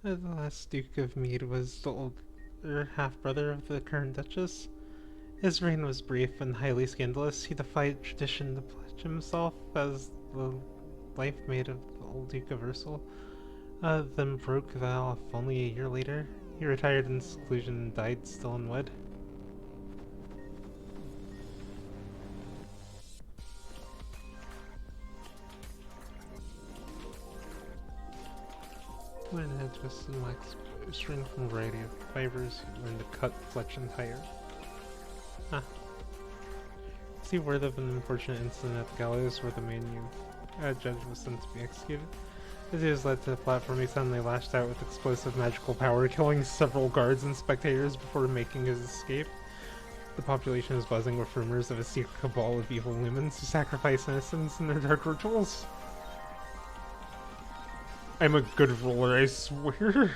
The last Duke of Mead was the older half-brother of the current Duchess. His reign was brief and highly scandalous. He defied tradition to pledge himself as the life mate of the old Duke of Ursel, then broke vow off only a year later. He retired in seclusion and died still unwed. Learn how to twist and wax string from a variety of fibers. Learn to cut, fletch, and tire. Huh. See word of an unfortunate incident at the gallows where the man you judge was sent to be executed. As he was led to the platform, he suddenly lashed out with explosive magical power, killing several guards and spectators before making his escape. The population is buzzing with rumors of a secret cabal of evil lumens who sacrifice innocents in their dark rituals. I'm a good roller, I swear.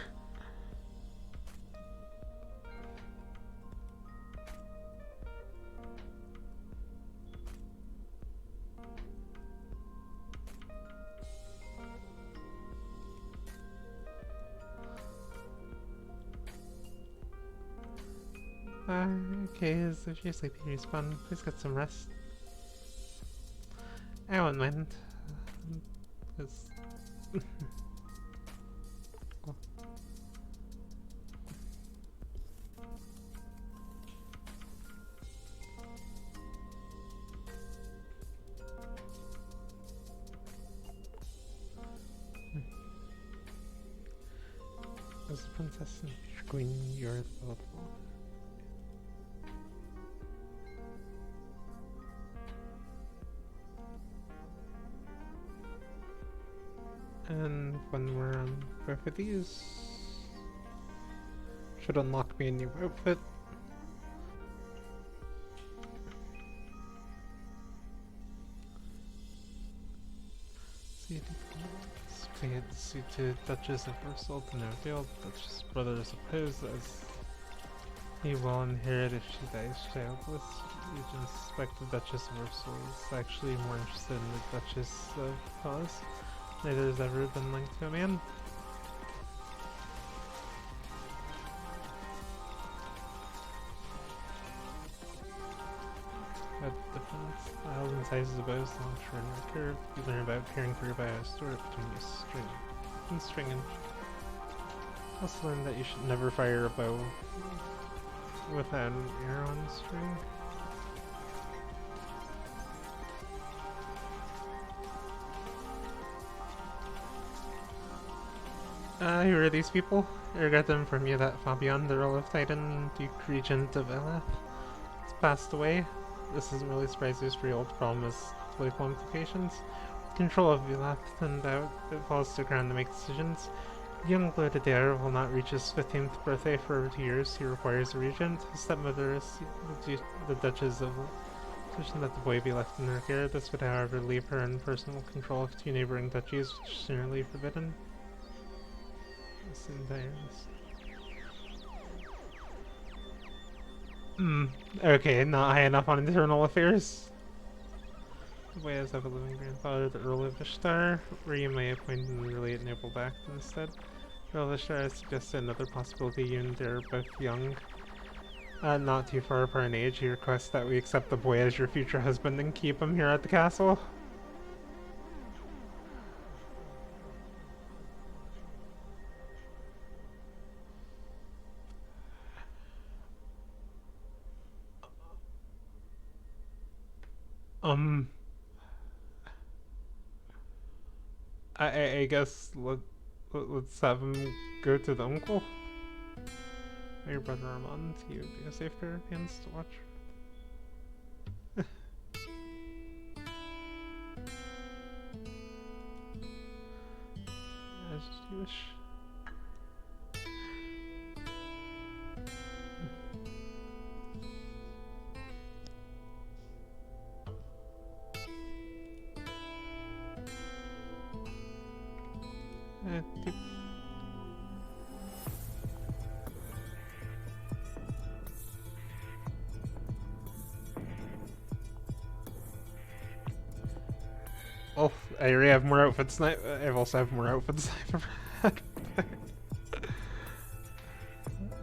Okay, so if you're sleepy, respawn. Please get some rest. I won't mind. Because... cool. As the princess and future queen, you're the beloved one. And when we're on both of these, should unlock me a new outfit. Paid suit to Duchess of Ursel to no avail. Duchess' brother is opposed as he will inherit if she dies childless. Agents suspect the Duchess of Ursel is actually more interested in the Duchess of cause. Neither has ever been linked to a man. At defense, island sizes of bows launched from a curve. You learn about carrying through by a store between your string and also learn that you should never fire a bow without an arrow on the string. Who are these people? I got them from you that far beyond the role of Titan, Duke Regent of Eleth. It's passed away. This isn't really surprising, for your old problem is political implications. With control of Eleth and out, it falls to the ground to make decisions. Young bloated heir will not reach his 15th birthday for over 2 years. He requires a regent. His stepmother is the Duchess of suggesting that the boy be left in her care. This would, however, leave her in personal control of 2 neighboring duchies, which is generally forbidden. Okay, not high enough on internal affairs. The boys have a living grandfather, the Earl of Ishtar, where you may appoint and relate noble back instead. Earl of Ishtar has suggested another possibility. You and they're both young. Not too far apart in age. He requests that we accept the boy as your future husband and keep him here at the castle. I guess let's have him go to the uncle. Your brother Armand, he would be a safe pair of hands to watch. As you wish. Well, I already have more outfits than I also have more outfits than I've ever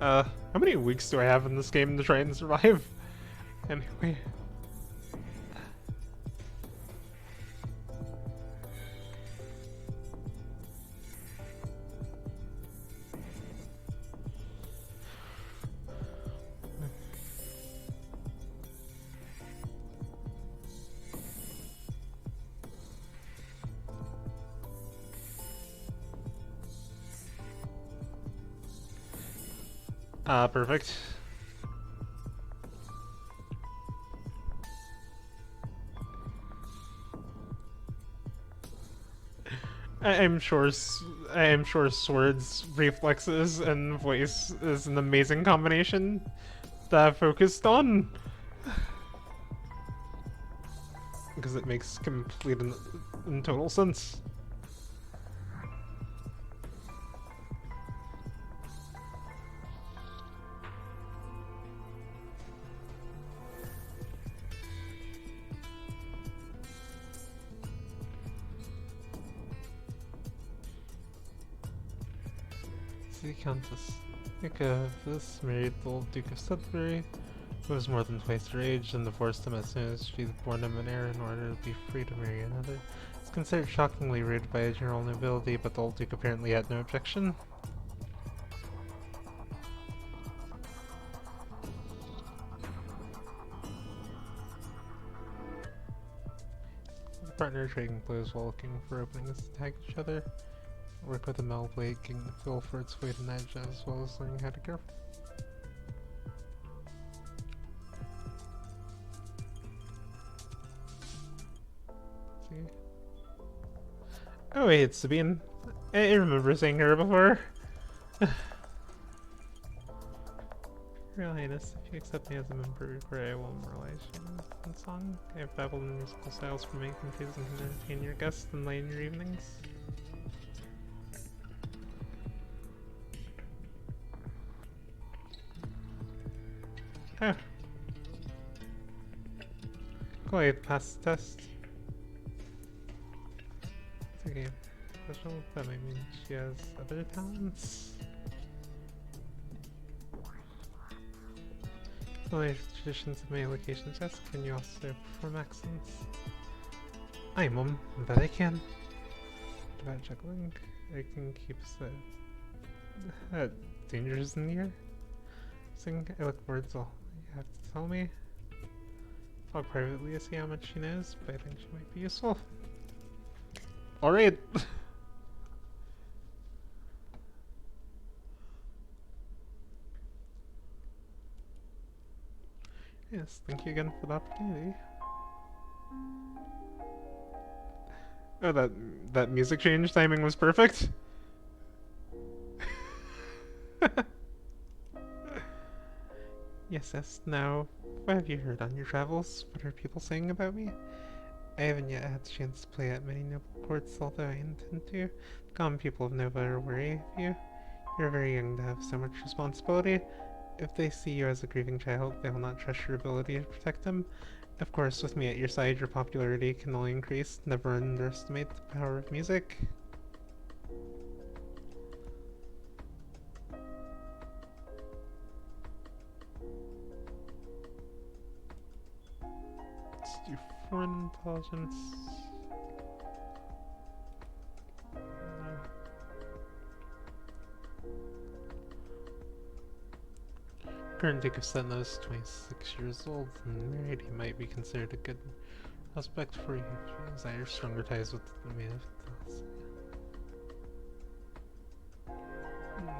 had. How many weeks do I have in this game to try and survive? Anyway. Perfect. I'm sure Sword's reflexes and voice is an amazing combination that I've focused on. Because it makes complete and total sense. The Countess. Think of this, married the old Duke of Sudbury, who was more than twice her age, and divorced him as soon as she born him an heir in order to be free to marry another. It's considered shockingly rude by a general nobility, but the old Duke apparently had no objection. The partner trading blows while looking for openings to tag each other. Work with a metal blade, getting the feel for its weight and edge, as well as learning how to care. See? Oh wait, it's Sabine. I remember seeing her before. Royal Highness, if you accept me as a member of your I will immortalize you in song. I have dabbled in musical styles for many countries and can entertain your guests and lighten your evenings. Oh. Cool, I passed the test. It's okay. Special, that might mean she has other talents. Other traditions of my location test, can you also perform accents? I mum, but I can. What about juggling? I can keep the dangers in the air. I look forward to all you have to tell me. Talk privately to see how much she knows, but I think she might be useful. Alright! Yes, thank you again for the opportunity. Oh, that music change timing was perfect. Yes. Now, what have you heard on your travels? What are people saying about me? I haven't yet had the chance to play at many noble courts, although I intend to. The common people of Nova are wary of you. You're very young to have so much responsibility. If they see you as a grieving child, they will not trust your ability to protect them. Of course, with me at your side, your popularity can only increase. Never underestimate the power of music. Let's do foreign intelligence. Current Dick of Senna is 26 years old and married. He might be considered a good prospect for you if you desire stronger ties with the native.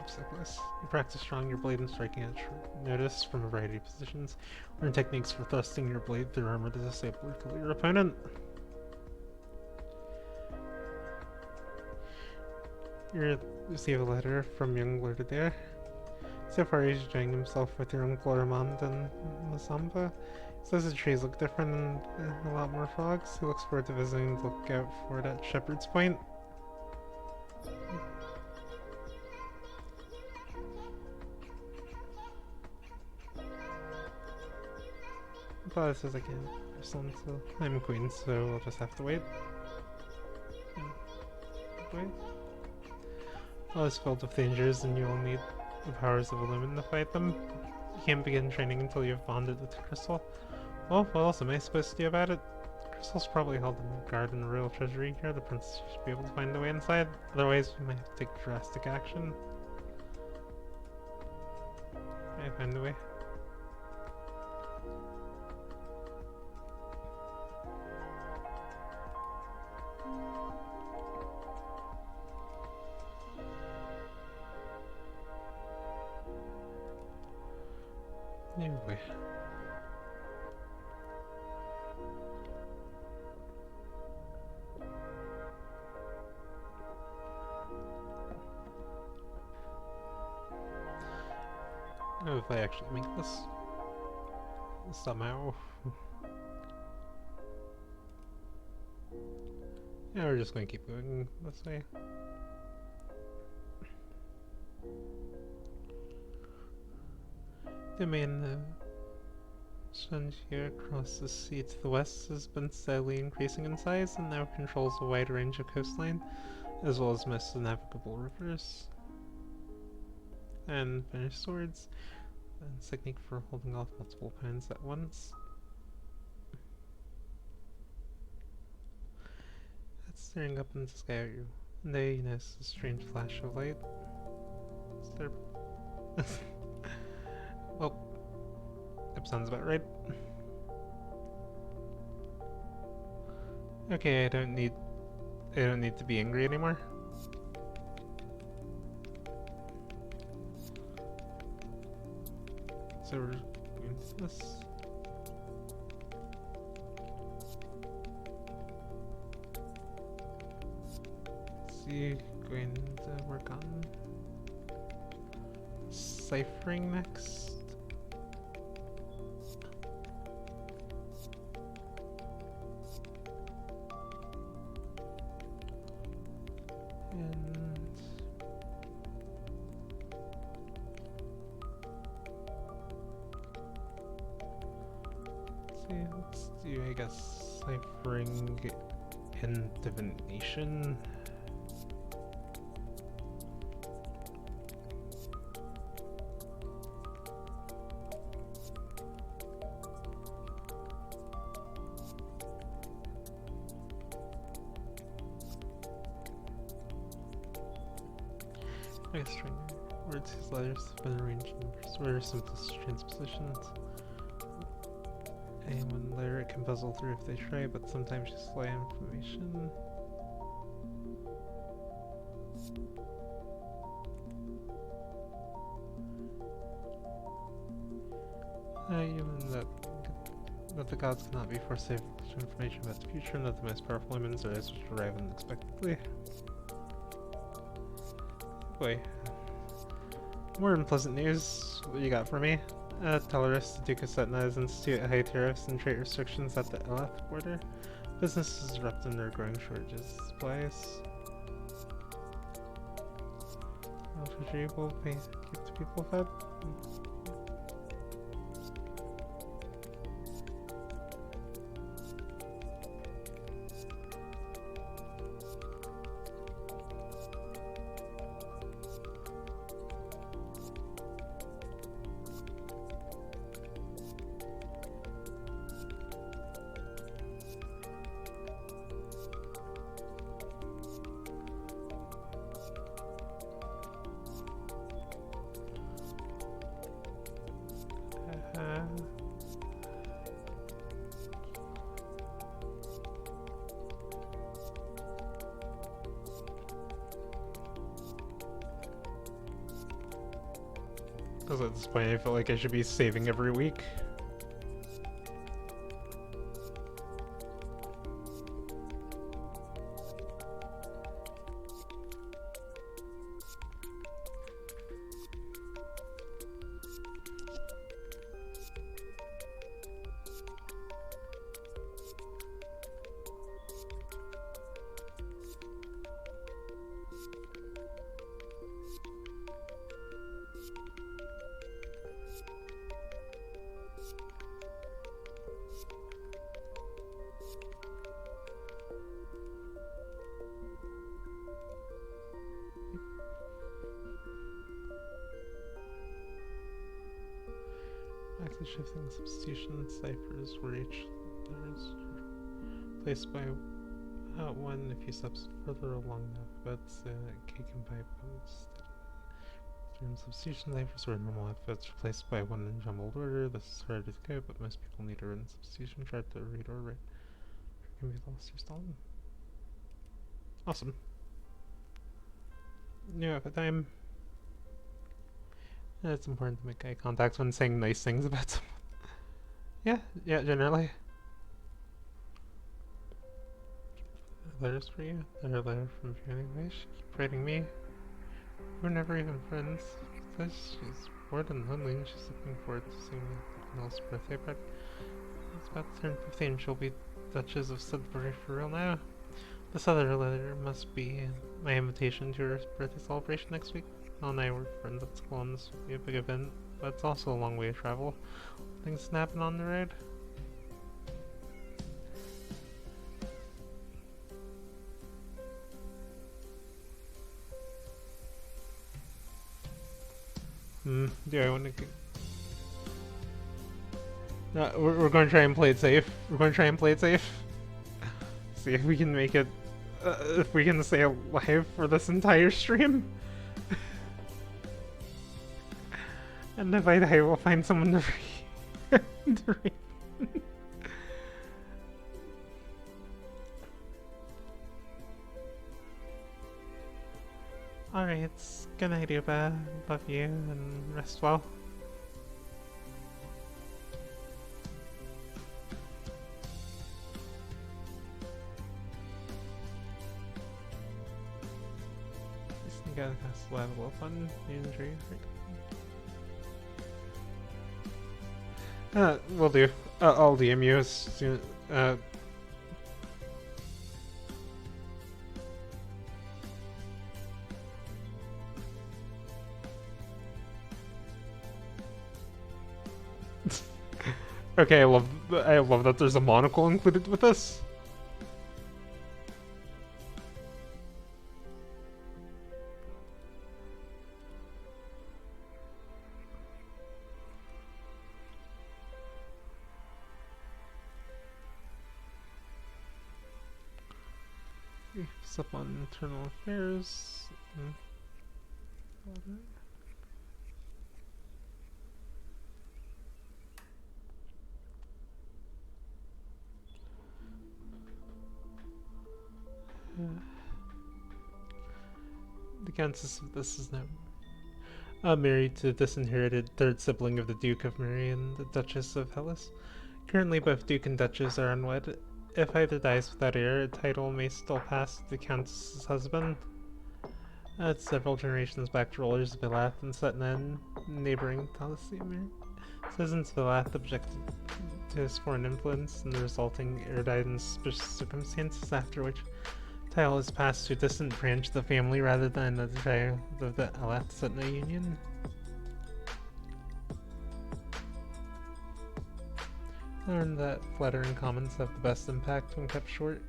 Cyclist. You practice drawing your blade and striking at short notice from a variety of positions. Learn techniques for thrusting your blade through armor to disable or kill your opponent. You receive a letter from young Lord Adair. So far, he's enjoying himself with your uncle Armand and Mazamba. He says the trees look different and a lot more frogs. He looks forward to visiting the lookout for it at Shepherd's Point. But it says I can't respond, so I'm queen, so I'll just have to wait. Wait. All is filled with dangers, and you will need the powers of a lumen to fight them. You can't begin training until you have bonded with the crystal. Well, what else am I supposed to do about it? The crystal's probably held in guard in the royal treasury here. The princess should be able to find a way inside. Otherwise, we might have to take drastic action. I find a way. Anyway. Oh, if I actually make this somehow. Yeah, we're just gonna keep going this way. The main frontier across the sea to the west has been steadily increasing in size and now controls a wide range of coastline, as well as most of the navigable rivers. And finished swords, a technique for holding off multiple opponents at once. That's staring up into the sky at you. One day you notice a strange flash of light. Is there... Well, that sounds about right. Okay, I don't need to be angry anymore. So we're going to this. Let's see, going to work on ciphering next. Let's do, I guess, ciphering and divination. I string words whose letters have been arranged in very simplest transpositions. Anyone later can puzzle through if they try, but sometimes just lay information. Even that the gods cannot be foreseen information about the future, and that the most powerful humans are those which arrive unexpectedly. Boy. More unpleasant news. What you got for me? Tellerus, the Duke of Setna, has instituted high tariffs and trade restrictions at the Eleth border. Businesses erupt under growing shortages of supplies. Treasury will keep the people fed. Because at this point I feel like I should be saving every week. Actually shifting substitution ciphers where each letter is placed by one if you step further along the alphabets, cake and pipe comes. Substitution ciphers where normal alphabets are placed by one in jumbled order. This is harder to code, but most people need a written substitution chart to read or write. It can be lost or stolen. Awesome. New outfit time. It's important to make eye contact when saying nice things about someone. yeah, generally. Letters for you. Another letter from Fiona. She keep writing me. We're never even friends. Says she's bored and lonely and she's looking forward to seeing Nell's birthday party. It's about to turn 15. She'll be Duchess of Sudbury for real now. This other letter must be my invitation to her birthday celebration next week. Mel and I were friends at school and this will be a big event, but it's also a long way to travel. Things can happen on the road. Do I want to we're going to try and play it safe. See if we can make it, if we can stay alive for this entire stream. And if I die, we'll find someone to read. Alright, good night, Uba. Love you, and rest well. Just gotta cast level of fun. Injury. Will do. I'll DM you as soon. Okay, I love that there's a monocle included with this. Stuff on internal affairs. The Countess of this is now married to the disinherited third sibling of the Duke of Murray and the Duchess of Hellas. Currently, both Duke and Duchess are unwed. If either dies without heir, a title may still pass to the Countess's husband. Several generations back, the rulers of Elath and Setnan, neighboring Thalassimer. Citizens of Elath objected to his foreign influence, and the resulting heir died in suspicious circumstances, after which title is passed to a distant branch of the family rather than another child of the Elath-Setna union. Learned that flattering comments have the best impact when kept short.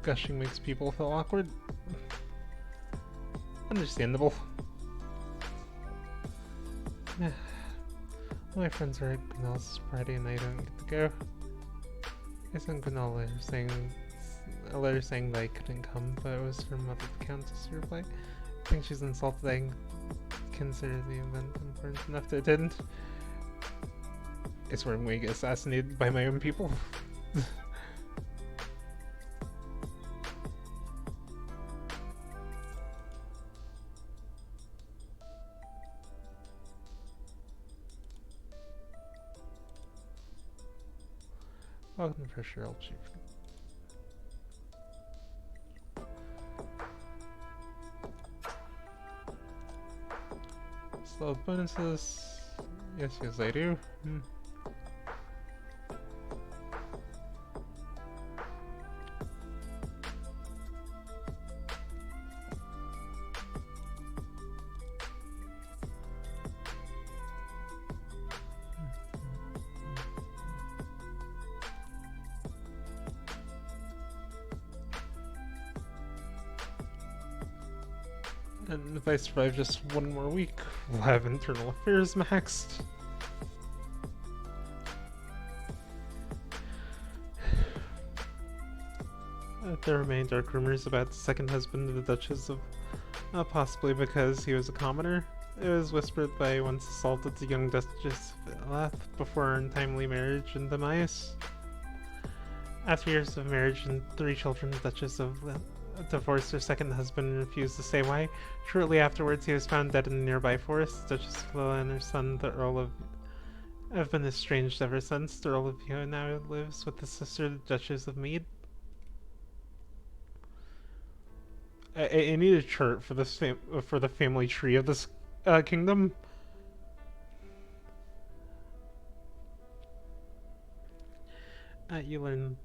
Gushing makes people feel awkward. Understandable. My friends are at Gwinnell's Friday night. I don't get to go. I sent Gwinnell a letter saying that I couldn't come, but it was from Mother the Countess to reply. I think she's insulted that I consider the event important enough to attend. I swear I'm going to get assassinated by my own people. Welcome for sure, I'll shoot. Slow bonuses. Yes, I do. And if I survive just one more week, we'll have internal affairs maxed. There remain dark rumors about the second husband of the Duchess of... possibly because he was a commoner. It was whispered that I once assaulted the young Duchess of Elath before her untimely marriage and demise. After years of marriage and 3 children, the Duchess of divorced her second husband and refused to say why. Shortly afterwards, he was found dead in a nearby forest. Duchess of Lilla and her son, the Earl of... have been estranged ever since. The Earl of Hio now lives with his sister, the Duchess of Mead. I need a chart for this for the family tree of this kingdom. You learn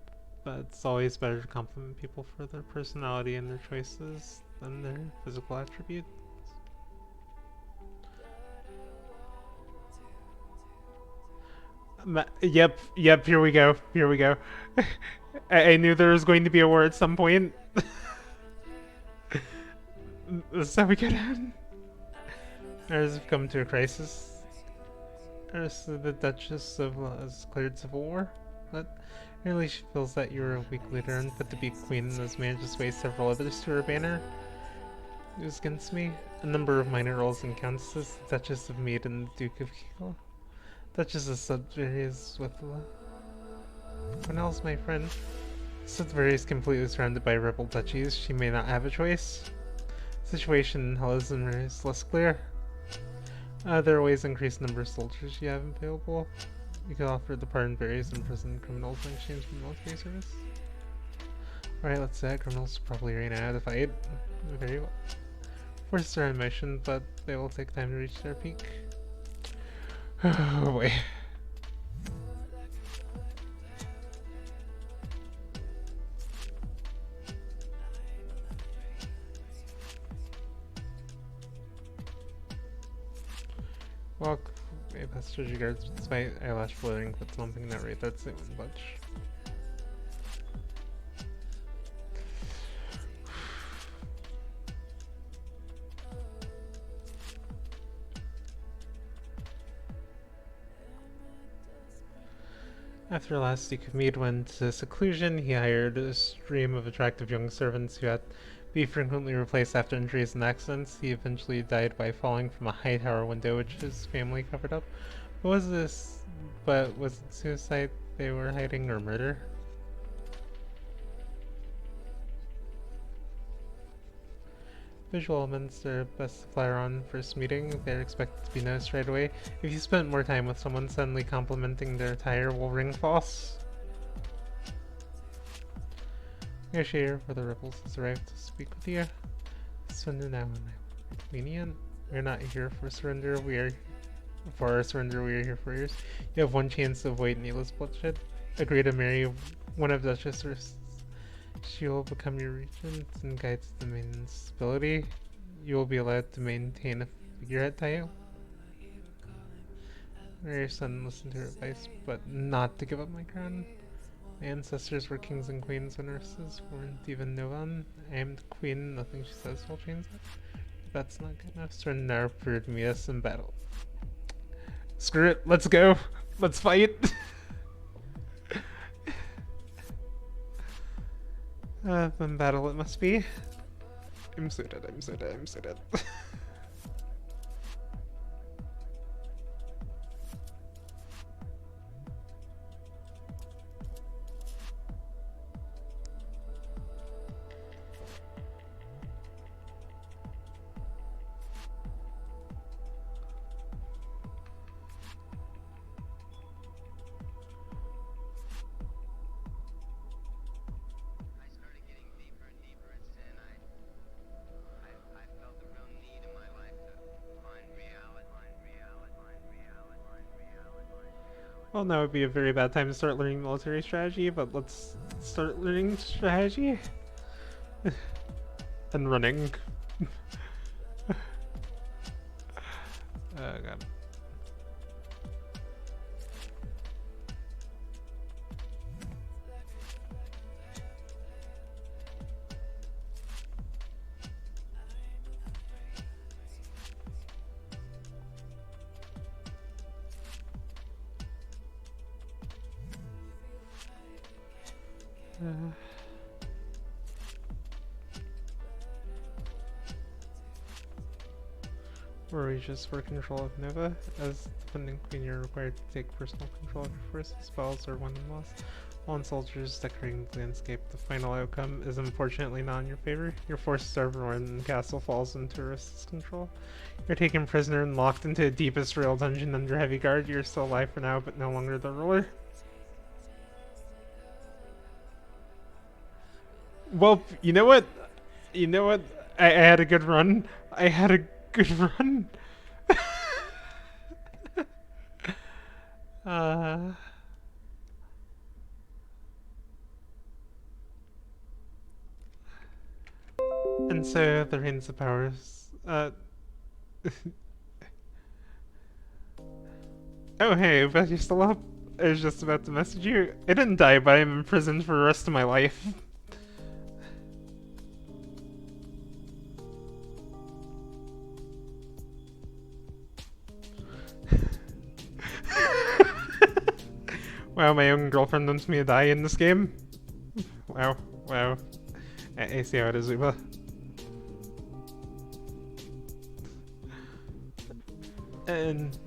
that it's always better to compliment people for their personality and their choices than their physical attributes. Yep, here we go. I knew there was going to be a war at some point. This is how we get in. Ours have come to a crisis. The Duchess of has declared civil war. But really she feels that you're a weak leader and fit to be queen and has managed to sway several others to her banner. It was against me. A number of minor earls and countesses, the Duchess of Mead and the Duke of Kiko. Duchess of Sudbury is with Cornell's my friend. Sudbury is completely surrounded by rebel duchies. She may not have a choice. Situation in Hellasmer is less clear. There are ways to increase the number of soldiers you have available. You could offer to pardon various imprisoned criminals in exchange for military service. Alright, let's say criminals probably ran out of the fight. Very well. Forces are in motion, but they will take time to reach their peak. Oh boy. Well, that's regards despite eyelash floating, but slumping that rate, that's it one bunch. After last Duke of Mead went to seclusion, he hired a stream of attractive young servants who had be frequently replaced after injuries and accidents. He eventually died by falling from a high tower window, which his family covered up. What was this? But was it suicide they were hiding or murder? Visual elements are best to fire on first meeting. They're expected to be noticed right away. If you spend more time with someone, suddenly complimenting their attire will ring false. Negotiator for the rebels has arrived to speak with you. Surrender now and I will be lenient. We are not here for surrender. We are for our surrender. We are here for yours. You have one chance to avoid needless bloodshed. Agree to marry one of Duchess or she will become your regent and guide the main stability. You will be allowed to maintain a figurehead title. Marry your son and listen to her advice, but not to give up my crown. My ancestors were kings and queens and nurses, weren't even Novan. I am the queen, nothing she says will change that. If that's not good enough, surrender for to meet us in battle. Screw it, let's go! Let's fight! In battle it must be. I'm so dead, I'm so dead, I'm so dead. Well, now would be a very bad time to start learning military strategy, but let's start learning strategy. And running. Oh god. Were we just for control of Nova? As defending queen, you're required to take personal control of your forces. Spells are won and lost. On soldiers decorating the landscape. The final outcome is unfortunately not in your favor. Your forces are overrun and the castle falls into Arista's control. You're taken prisoner and locked into the deepest real dungeon under heavy guard. You're still alive for now, but no longer the ruler. Well, you know what? You know what? I had a good run. I had a good run. And so the reins of powers. Oh hey, but you're still up. I was just about to message you. I didn't die, but I'm imprisoned for the rest of my life. Wow, my own girlfriend wants me to die in this game? Wow, wow. I see how it is, Uba. And...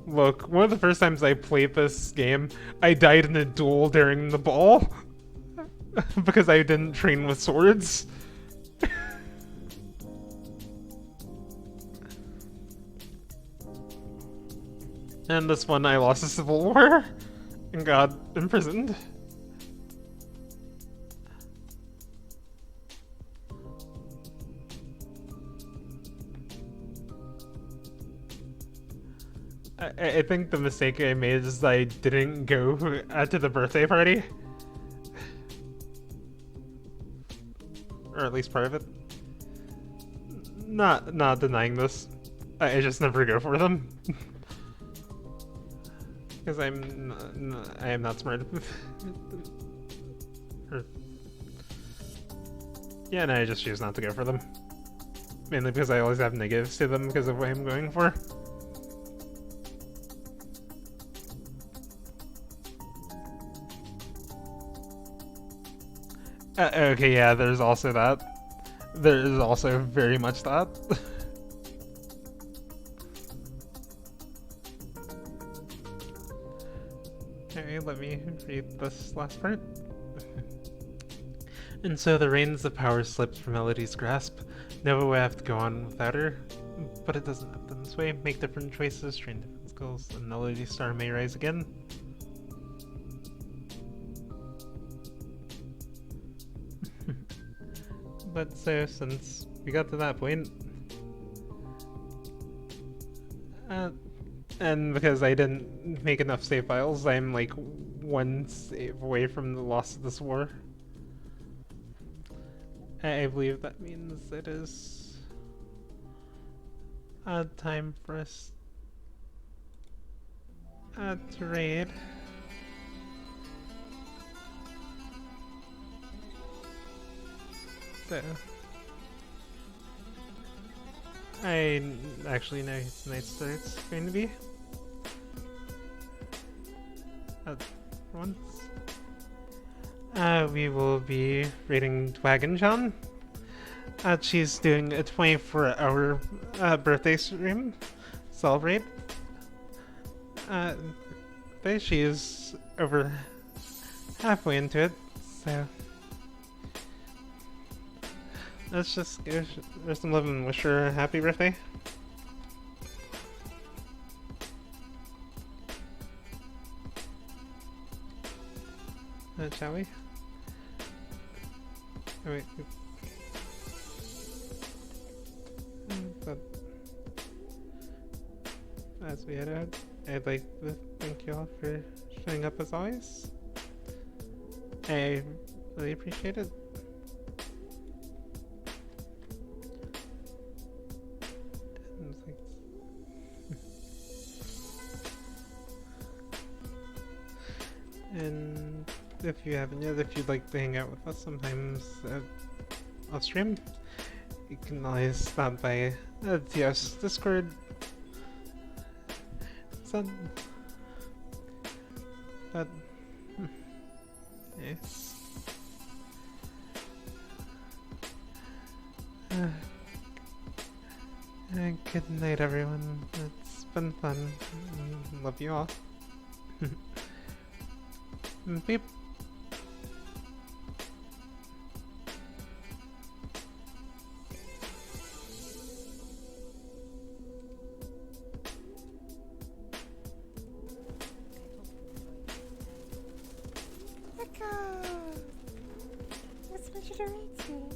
Look, one of the first times I played this game, I died in a duel during the ball. Because I didn't train with swords. And this one I lost a civil war and got imprisoned. I think the mistake I made is I didn't go to the birthday party. Or at least part of it. Not denying this. I just never go for them. Because I am not smart. Yeah, no, I just choose not to go for them. Mainly because I always have negatives to them because of what I'm going for. Okay, yeah, there's also that. There is also very much that. Okay, let me read this last part. And so the reins of power slipped from Melody's grasp. Nova would have to go on without her, but it doesn't happen this way. Make different choices, train different skills, and Melody's star may rise again. But so, since we got to that point, and because I didn't make enough save files, I'm like one save away from the loss of this war. I believe that means it is time for us to raid. So, I actually know tonight's start it's going to be. For once. We will be raiding Wagon. She's doing a 24-hour birthday stream celebrate. But she is over halfway into it, so let's just give her some love and wish her a happy birthday. Shall we? Oh, wait. But as we head out, I'd like to thank you all for showing up as always. I really appreciate it. And if you haven't yet, if you'd like to hang out with us sometimes off stream, you can always stop by TS Discord. So, but, yes. Good night, everyone. It's been fun. Love you all. Beep. What's what you do to me?